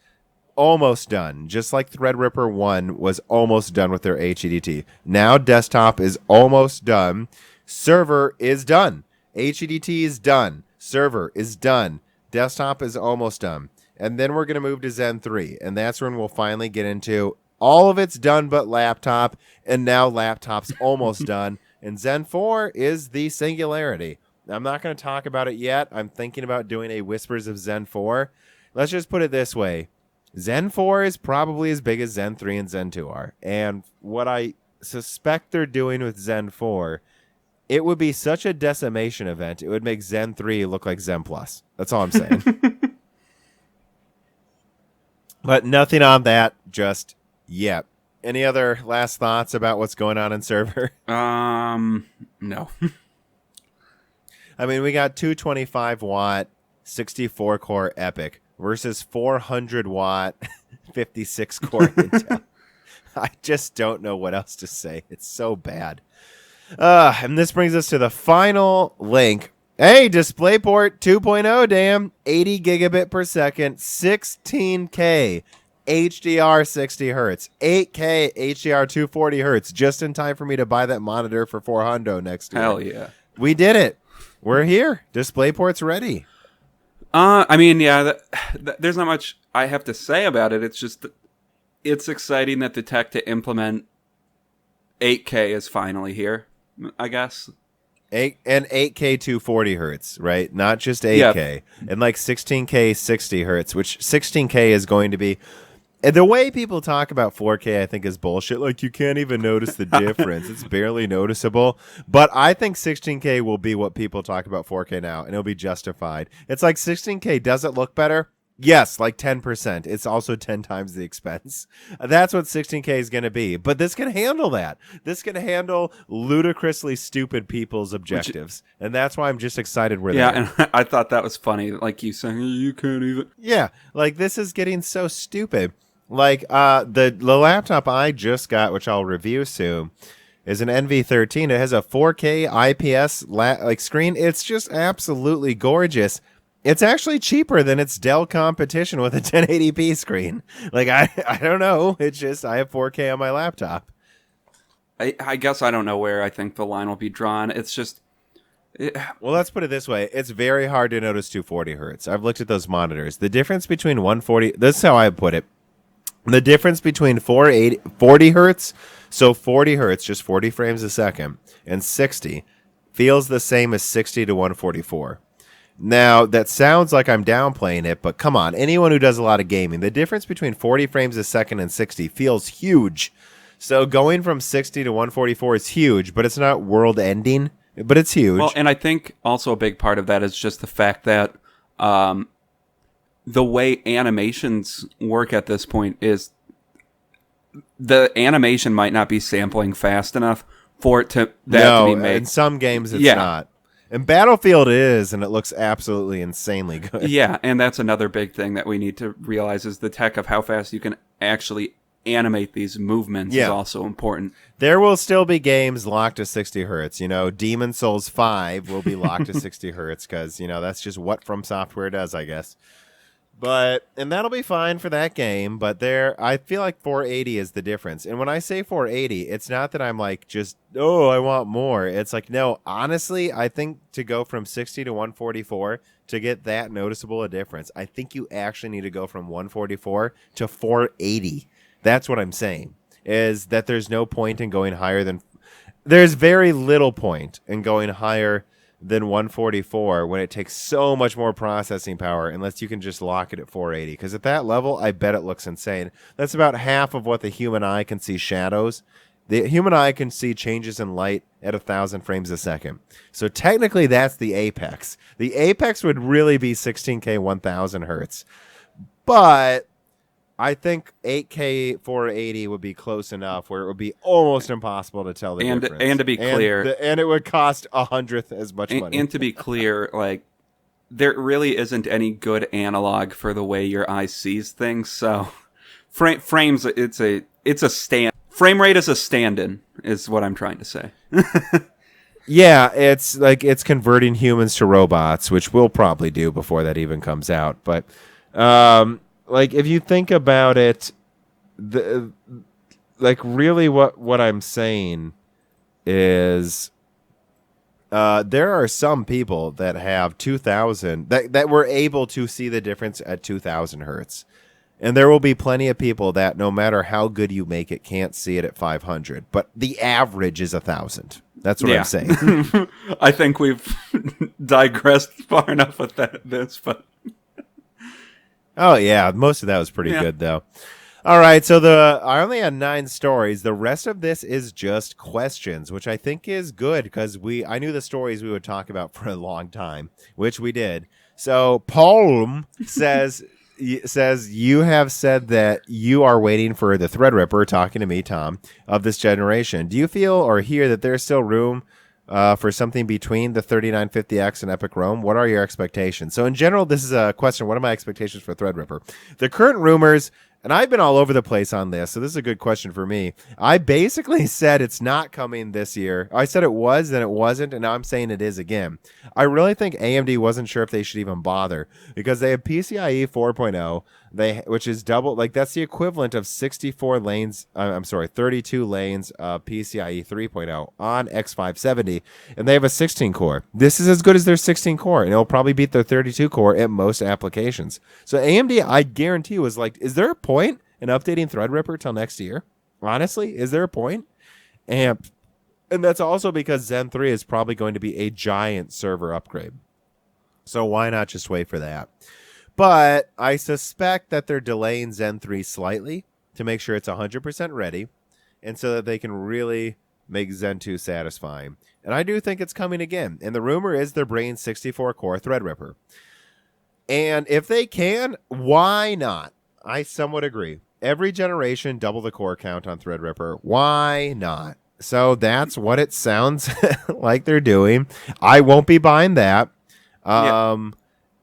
almost done, just like Threadripper 1 was almost done with their HEDT. Now desktop is almost done. Server is done. HEDT is done. Server is done. Desktop is almost done. And then we're going to move to Zen 3. And that's when we'll finally get into all of it's done but laptop. And now laptop's almost done. And Zen 4 is the singularity. I'm not going to talk about it yet. I'm thinking about doing a Whispers of Zen 4. Let's just put it this way. Zen 4 is probably as big as Zen 3 and Zen 2 are. And what I suspect they're doing with Zen 4, it would be such a decimation event, it would make Zen 3 look like Zen Plus. That's all I'm saying. But nothing on that just yet. Any other last thoughts about what's going on in server? No. I mean, we got 225 watt, 64 core Epic versus 400 watt, 56 core Intel. I just don't know what else to say. It's so bad. And this brings us to the final link. Hey, DisplayPort 2.0, damn. 80 gigabit per second, 16K HDR 60 hertz, 8K HDR 240 hertz, just in time for me to buy that monitor for $400 next year. Hell yeah. We did it. We're here. DisplayPort's ready. I mean, yeah, there's not much I have to say about it. It's just, it's exciting that the tech to implement 8K is finally here, I guess. 8K 240 hertz, right? Not just 8K. Yep. And like 16K 60 hertz, which 16K is going to be... And the way people talk about 4K, I think, is bullshit. Like, you can't even notice the difference. It's barely noticeable. But I think 16K will be what people talk about 4K now, and it'll be justified. It's like 16K, does it look better? Yes, like 10%. It's also 10 times the expense. That's what 16K is going to be. But this can handle that. This can handle ludicrously stupid people's objectives. And that's why I'm just excited we're there. Yeah, and I thought that was funny. Like you saying, you can't even... Yeah, like this is getting so stupid. Like the laptop I just got, which I'll review soon, is an NV13. It has a 4K IPS screen. It's just absolutely gorgeous. It's actually cheaper than its Dell competition with a 1080p screen. Like, I don't know. It's just I have 4K on my laptop. I guess I don't know where I think the line will be drawn. It's just... Well, let's put it this way. It's very hard to notice 240 hertz. I've looked at those monitors. The difference between 140... This is how I put it. The difference between 40 hertz, so 40 hertz, just 40 frames a second, and 60, feels the same as 60 to 144. Now, that sounds like I'm downplaying it, but come on. Anyone who does a lot of gaming, the difference between 40 frames a second and 60 feels huge. So going from 60 to 144 is huge, but it's not world-ending, but it's huge. Well, and I think also a big part of that is just the fact that the way animations work at this point is the animation might not be sampling fast enough for it to be made. In some games it's not. And Battlefield is, and it looks absolutely insanely good. Yeah, and that's another big thing that we need to realize is the tech of how fast you can actually animate these movements is also important. There will still be games locked to 60 hertz. You know, Demon Souls 5 will be locked to 60 hertz because, you know, that's just what From Software does, I guess. And that'll be fine for that game, but I feel like 480 is the difference. And when I say 480, it's not that I'm like I want more. It's like, no, honestly, I think to go from 60 to 144 to get that noticeable a difference, I think you actually need to go from 144 to 480. That's what I'm saying, is that there's no point in going higher than... There's very little point in going higher than 144 when it takes so much more processing power unless you can just lock it at 480. Because at that level, I bet it looks insane. That's about half of what the human eye can see shadows. The human eye can see changes in light at 1,000 frames a second. So technically, that's the apex. The apex would really be 16K 1,000 hertz. But I think 8K 480 would be close enough where it would be almost impossible to tell the difference. And to be clear... And it would cost 100th as much money. And to be clear, like, there really isn't any good analog for the way your eye sees things, so... Frames, it's a stand... Frame rate is a stand-in, is what I'm trying to say. Yeah, it's converting humans to robots, which we'll probably do before that even comes out, but... Like, if you think about it, really what I'm saying is there are some people that have 2,000, that were able to see the difference at 2,000 hertz. And there will be plenty of people that, no matter how good you make it, can't see it at 500. But the average is 1,000. That's what I'm saying. I think we've digressed far enough with this, but... Oh, yeah. Most of that was pretty good, though. All right. So I only had 9 stories. The rest of this is just questions, which I think is good because I knew the stories we would talk about for a long time, which we did. So Paul says you have said that you are waiting for the Threadripper, talking to me, Tom, of this generation. Do you feel or hear that there's still room for something between the 3950X and Epic Rome? What are your expectations? So in general, this is a question. What are my expectations for Threadripper? The current rumors, and I've been all over the place on this, so this is a good question for me. I basically said it's not coming this year. I said it was, then it wasn't, and now I'm saying it is again. I really think AMD wasn't sure if they should even bother because they have PCIe 4.0, which is double, like that's the equivalent of 32 lanes of PCIe 3.0 on X570, and they have a 16 core. This is as good as their 16 core, and it'll probably beat their 32 core at most applications. So AMD, I guarantee, was like, is there a point in updating Threadripper till next year? Honestly, is there a point? And that's also because Zen 3 is probably going to be a giant server upgrade. So why not just wait for that? But I suspect that they're delaying Zen 3 slightly to make sure it's 100% ready and so that they can really make Zen 2 satisfying. And I do think it's coming again. And the rumor is they're bringing 64-core Threadripper. And if they can, why not? I somewhat agree. Every generation, double the core count on Threadripper. Why not? So that's what it sounds like they're doing. I won't be buying that.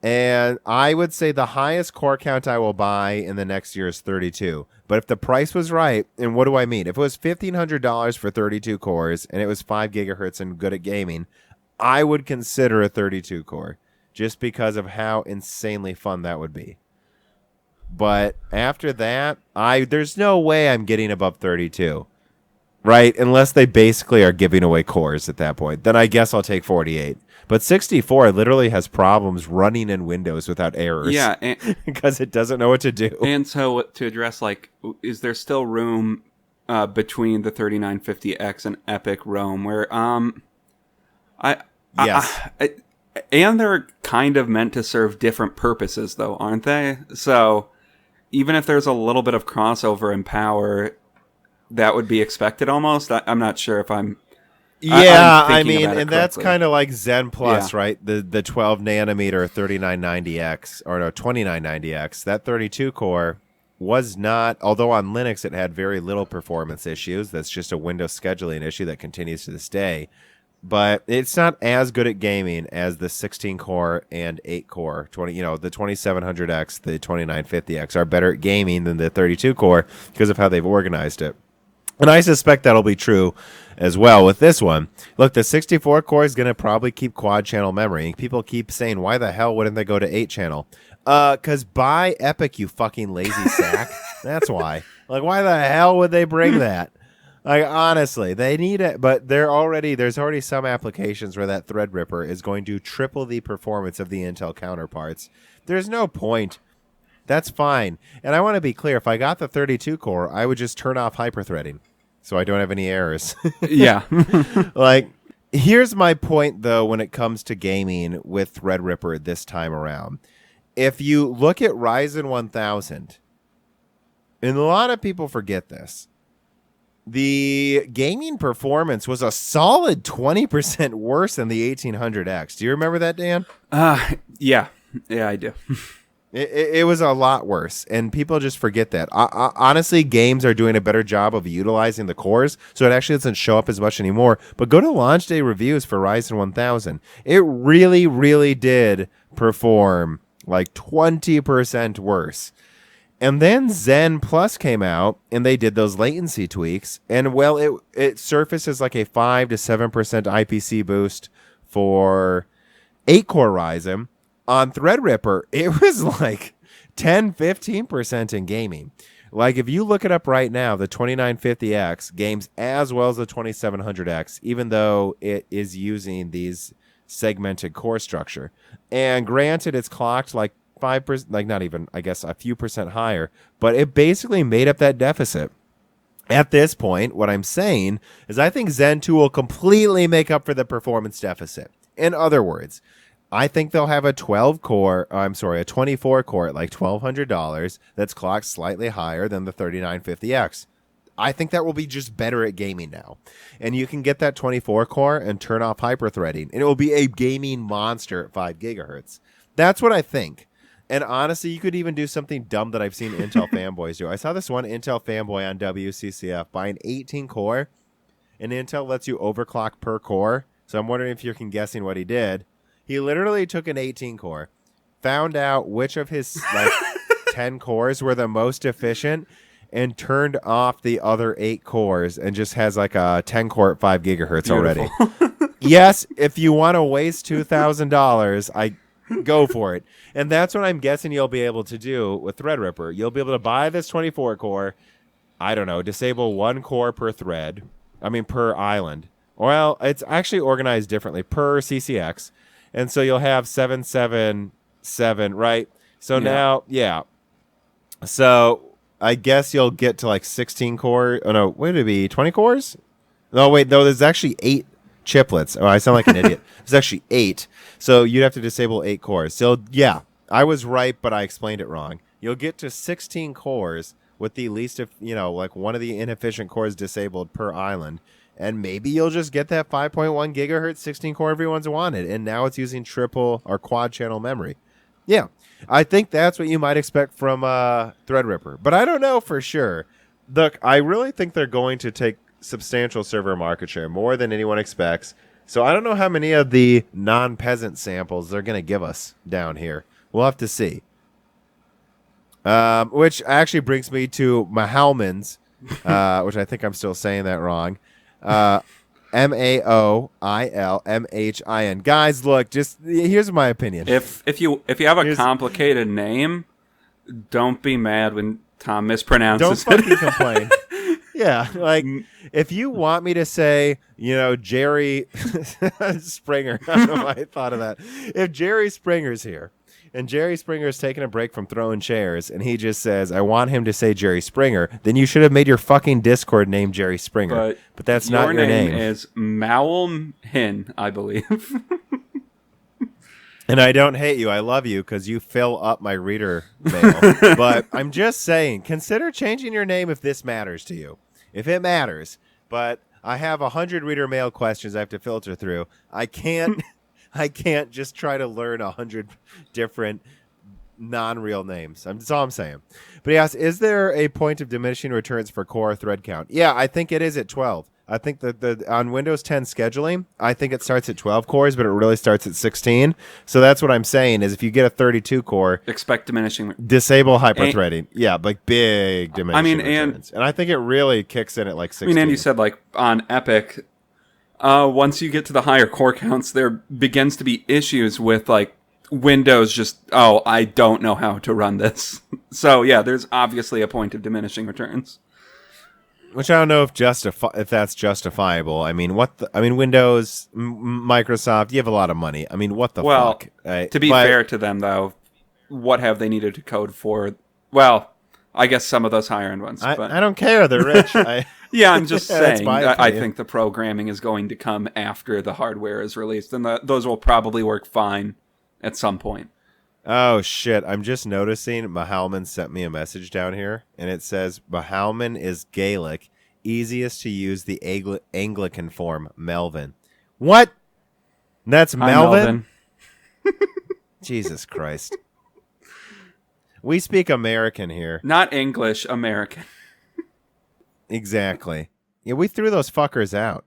And I would say the highest core count I will buy in the next year is 32. But if the price was right, and what do I mean? If it was $1,500 for 32 cores and it was 5 gigahertz and good at gaming, I would consider a 32 core just because of how insanely fun that would be. But after that, there's no way I'm getting above 32. Right? Unless they basically are giving away cores at that point. Then I guess I'll take 48. But 64 literally has problems running in Windows without errors. Yeah. Because it doesn't know what to do. And so to address, like, is there still room between the 3950X and Epic Rome where, Yes. and they're kind of meant to serve different purposes, though, aren't they? So even if there's a little bit of crossover in power, that would be expected almost. I'm not sure if I'm... Yeah, I'm mean, and that's kind of like Zen Plus, Yeah. right? The 12 nanometer 3990X, or no, 2990X. That 32 core was not, although on Linux it had very little performance issues. That's just a Windows scheduling issue that continues to this day. But it's not as good at gaming as the 16 core and 8 core. The 2700X, the 2950X are better at gaming than the 32 core because of how they've organized it. And I suspect that'll be true as well with this one. Look, the 64 core is going to probably keep quad channel memory. And people keep saying, why the hell wouldn't they go to 8 channel? Because buy Epic, you fucking lazy sack. That's why. Like, why the hell would they bring that? Like, honestly, they need it. But there's already some applications where that Threadripper is going to triple the performance of the Intel counterparts. There's no point. That's fine. And I want to be clear, if I got the 32 core, I would just turn off hyperthreading so I don't have any errors. Yeah. Like, here's my point, though, when it comes to gaming with Threadripper this time around. If you look at Ryzen 1000, and a lot of people forget this, the gaming performance was a solid 20% worse than the 1800X. Do you remember that, Dan? Yeah. Yeah, I do. It was a lot worse, and people just forget that. Honestly, games are doing a better job of utilizing the cores, so it actually doesn't show up as much anymore. But go to launch day reviews for Ryzen 1000. It really, really did perform like 20% worse. And then Zen Plus came out, and they did those latency tweaks, and well, it surfaces like a 5 to 7% IPC boost for 8-core Ryzen. On Threadripper, it was like 10-15% in gaming. Like, if you look it up right now, the 2950X games as well as the 2700X, even though it is using these segmented core structure. And granted, it's clocked like 5%, like not even, I guess, a few percent higher, but it basically made up that deficit. At this point, what I'm saying is I think Zen 2 will completely make up for the performance deficit. In other words, I think they'll have a 24 core at like $1,200 that's clocked slightly higher than the 3950X. I think that will be just better at gaming now. And you can get that 24 core and turn off hyperthreading, and it will be a gaming monster at 5 gigahertz. That's what I think. And honestly, you could even do something dumb that I've seen Intel fanboys do. I saw this one Intel fanboy on WCCF buy an 18 core, and Intel lets you overclock per core. So I'm wondering if you can guessing what he did. He literally took an 18 core, found out which of his 10 cores were the most efficient, and turned off the other 8 cores and just has like a 10 core at 5 gigahertz already. Yes, if you want to waste $2,000, I go for it. And that's what I'm guessing you'll be able to do with Threadripper. You'll be able to buy this 24 core, I don't know, disable 1 core per per island. Well, it's actually organized differently per CCX. And so you'll have 777, right? So now, So I guess you'll get to like 16 core. Oh, no, would it be 20 cores? No, wait, no, there's actually 8 chiplets. Oh, I sound like an idiot. There's actually 8. So you'd have to disable 8 cores. So, yeah, I was right, but I explained it wrong. You'll get to 16 cores with the least of, like one of the inefficient cores disabled per island. And maybe you'll just get that 5.1 gigahertz 16 core everyone's wanted. And now it's using triple or quad channel memory. Yeah, I think that's what you might expect from Threadripper. But I don't know for sure. Look, I really think they're going to take substantial server market share, more than anyone expects. So I don't know how many of the non-peasant samples they're going to give us down here. We'll have to see. Which actually brings me to Mahalman's, which I think I'm still saying that wrong. Maoilmhin. Guys, look, just here's my opinion. If you have a complicated name, don't be mad when Tom mispronounces Don't fucking it. complain. Yeah, like if you want me to say, Jerry Springer, I don't know why I thought of that. If Jerry Springer's here and Jerry Springer's taking a break from throwing chairs and he just says, I want him to say Jerry Springer, then you should have made your fucking Discord name Jerry Springer. But that's not your name. Your name is Maoilmhin, I believe. And I don't hate you. I love you because you fill up my reader mail. But I'm just saying, consider changing your name if this matters to you. If it matters. But I have 100 reader mail questions I have to filter through. I can't just try to learn 100 different non-real names. That's all I'm saying. But he asks, is there a point of diminishing returns for core thread count? Yeah, I think it is at 12. I think that on Windows 10 scheduling, I think it starts at 12 cores, but it really starts at 16. So that's what I'm saying is if you get a 32 core, expect diminishing. Disable hyperthreading. Yeah, like big diminishing returns. And I think it really kicks in at like 16. And you said like on Epic, once you get to the higher core counts, there begins to be issues with like Windows just, I don't know how to run this. So yeah, there's obviously a point of diminishing returns. Which I don't know if that's justifiable. I mean, Windows, Microsoft, you have a lot of money. I mean, what the fuck? To be fair to them, though, what have they needed to code for? Well, I guess some of those higher-end ones. I don't care. They're rich. Yeah, I'm just saying. I think the programming is going to come after the hardware is released, and those will probably work fine at some point. Oh, shit. I'm just noticing Mahalman sent me a message down here, and it says Mahalman is Gaelic, easiest to use the Anglican form, Melvin. What? That's Melvin? Jesus Christ. We speak American here. Not English, American. Exactly. Yeah, we threw those fuckers out.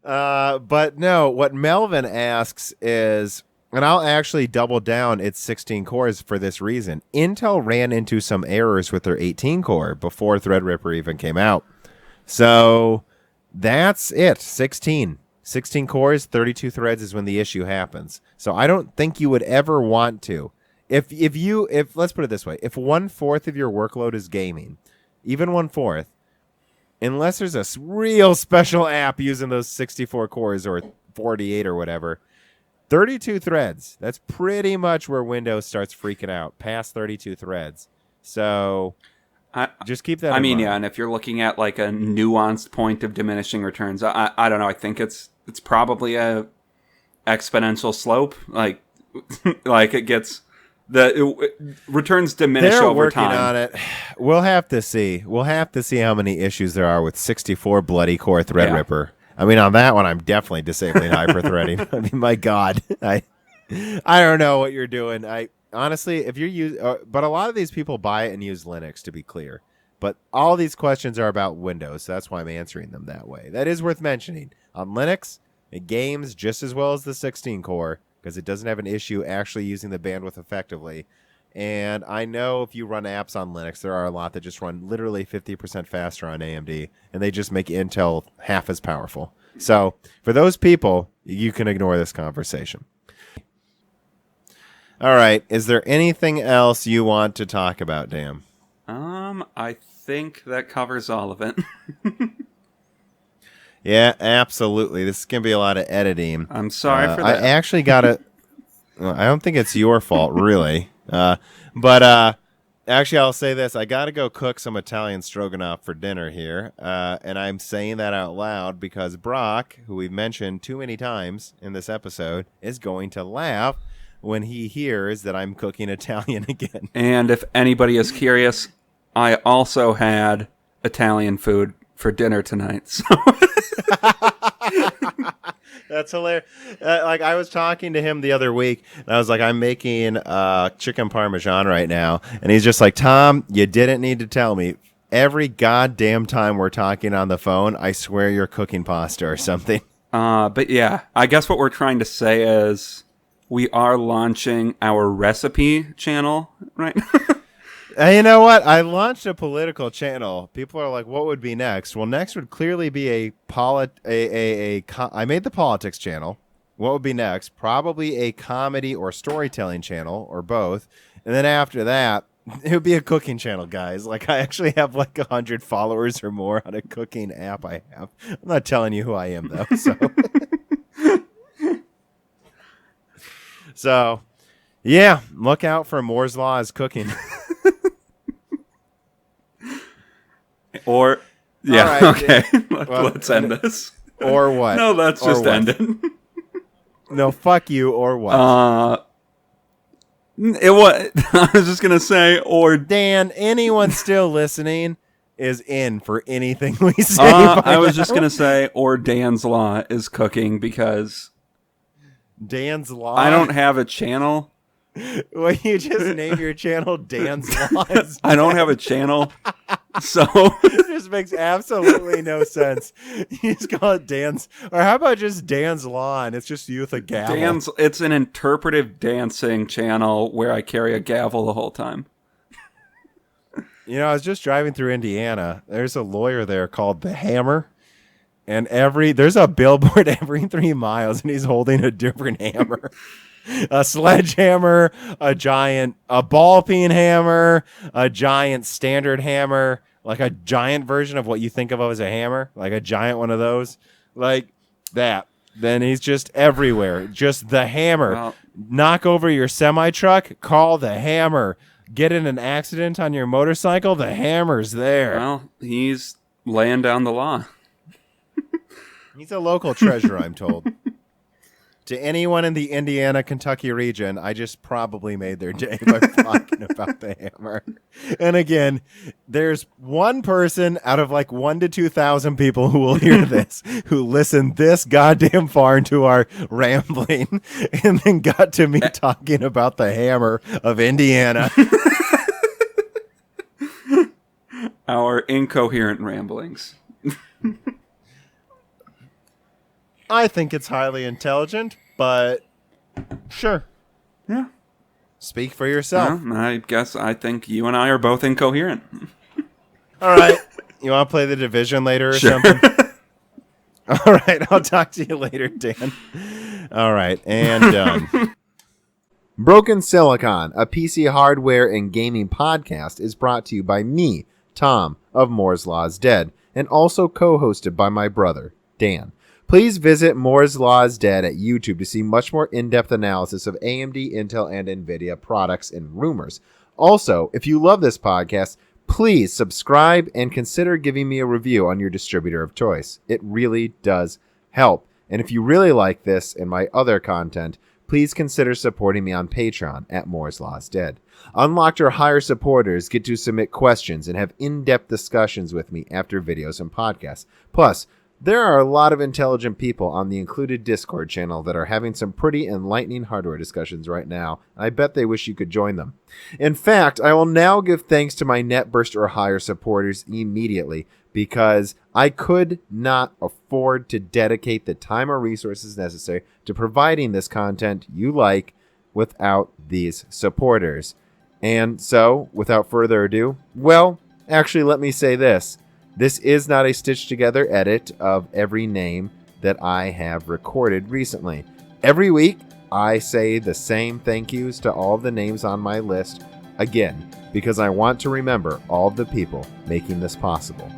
But no, what Melvin asks is... And I'll actually double down its 16 cores for this reason. Intel ran into some errors with their 18 core before Threadripper even came out. So that's it. 16 cores, 32 threads is when the issue happens. So I don't think you would ever want to. If let's put it this way, if 1/4 of your workload is gaming, even 1/4, unless there's a real special app using those 64 cores or 48 or whatever, 32 threads. That's pretty much where Windows starts freaking out, past 32 threads. So just keep that in mind. Yeah, and if you're looking at like a nuanced point of diminishing returns, I don't know. I think it's probably a exponential slope. Like it gets returns diminish over time. They're working on it. We'll have to see. We'll have to see how many issues there are with 64 bloody core Threadripper. Yeah. I mean, on that one, I'm definitely disabling hyperthreading. I mean, my God, I don't know what you're doing. Honestly, if you're but a lot of these people buy it and use Linux, to be clear. But all these questions are about Windows, so that's why I'm answering them that way. That is worth mentioning. On Linux, it games just as well as the 16 core because it doesn't have an issue actually using the bandwidth effectively. And I know if you run apps on Linux, there are a lot that just run literally 50% faster on AMD, and they just make Intel half as powerful. So for those people, you can ignore this conversation. All right. Is there anything else you want to talk about, Dan? I think that covers all of it. Yeah, absolutely. This is going to be a lot of editing. I'm sorry for that. I actually got to... Well, I don't think it's your fault, really. But actually, I'll say this. I got to go cook some Italian stroganoff for dinner here. And I'm saying that out loud because Brock, who we've mentioned too many times in this episode, is going to laugh when he hears that I'm cooking Italian again. And if anybody is curious, I also had Italian food for dinner tonight. So... That's hilarious. Like I was talking to him the other week, and I was like, I'm making chicken parmesan right now. And he's just like, Tom, you didn't need to tell me. Every goddamn time we're talking on the phone, I swear you're cooking pasta or something. But yeah, I guess what we're trying to say is we are launching our recipe channel, right? And you know what? I launched a political channel. People are like, "What would be next?" Well, next would clearly be I made the politics channel. What would be next? Probably a comedy or storytelling channel, or both. And then after that, it would be a cooking channel, guys. Like, I actually have like 100 followers or more on a cooking app I have. I'm not telling you who I am, though. So, yeah, look out for Moore's Law's cooking. Or, yeah, right, okay. well, Let's end this. Or what? No, let's Or just what? end it. No, fuck you, or what? I was just gonna say, or Dan, anyone still listening is in for anything we say. I was just gonna say, or Dan's Law is cooking because Dan's Law. I don't have a channel. Well, you just name your channel Dan's Law. I don't have a channel, so It just makes absolutely no sense. You just call it Dan's, or how about just Dan's Law and it's just you with a gavel? it's an interpretive dancing channel where I carry a gavel the whole time. You know, I was just driving through Indiana. There's a lawyer there called The Hammer. And there's a billboard every 3 miles, and he's holding a different hammer. A sledgehammer, a ball peen hammer, a giant standard hammer, like a giant version of what you think of as a hammer, like a giant one of those, like that. Then he's just everywhere. Just the hammer. Well, Knock over your semi-truck, call the hammer. Get in an accident on your motorcycle, the hammer's there. well, he's laying down the law. He's a local treasure, I'm told. To anyone in the Indiana, Kentucky region, I just probably made their day by talking about the hammer. And again, there's one person out of like 1,000 to 2,000 people who will hear this, who listened this goddamn far into our rambling, and then got to me talking about the hammer of Indiana. Our incoherent ramblings. I think it's highly intelligent, but sure. Yeah. Speak for yourself. Well, I think you and I are both incoherent. All right. You want to play The Division later or something? All right. I'll talk to you later, Dan. All right. And done. Broken Silicon, a PC hardware and gaming podcast, is brought to you by me, Tom, of Moore's Law is Dead, and also co-hosted by my brother, Dan. Please visit Moore's Law is Dead at YouTube to see much more in-depth analysis of AMD, Intel, and Nvidia products and rumors. Also, if you love this podcast, please subscribe and consider giving me a review on your distributor of choice. It really does help. And if you really like this and my other content, please consider supporting me on Patreon at Moore's Law is Dead. Unlocked or higher supporters get to submit questions and have in-depth discussions with me after videos and podcasts. Plus, there are a lot of intelligent people on the included Discord channel that are having some pretty enlightening hardware discussions right now. I bet they wish you could join them. In fact, I will now give thanks to my NetBurst or higher supporters immediately because I could not afford to dedicate the time or resources necessary to providing this content you like without these supporters. And so, without further ado, well, actually let me say this. This is not a stitched together edit of every name that I have recorded recently. Every week, I say the same thank yous to all the names on my list, again, because I want to remember all the people making this possible.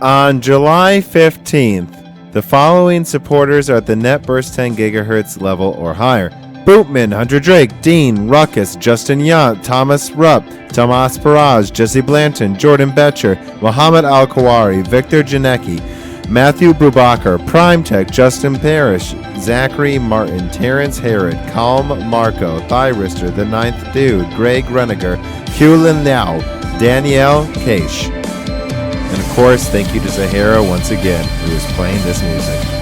On July 15th, the following supporters are at the NetBurst 10 GHz level or higher. Bootman, Hunter Drake, Dean, Ruckus, Justin Yant, Thomas Rupp, Tomas Peraz, Jesse Blanton, Jordan Betcher, Muhammad Al-Kawari, Victor Janecki, Matthew Bubakar, Primetech, Justin Parrish, Zachary Martin, Terrence Herod, Calm Marco, Thyrister, The Ninth Dude, Greg Reniger, Hulin Liao, Danielle Caish. And of course, thank you to Zahara once again, who is playing this music.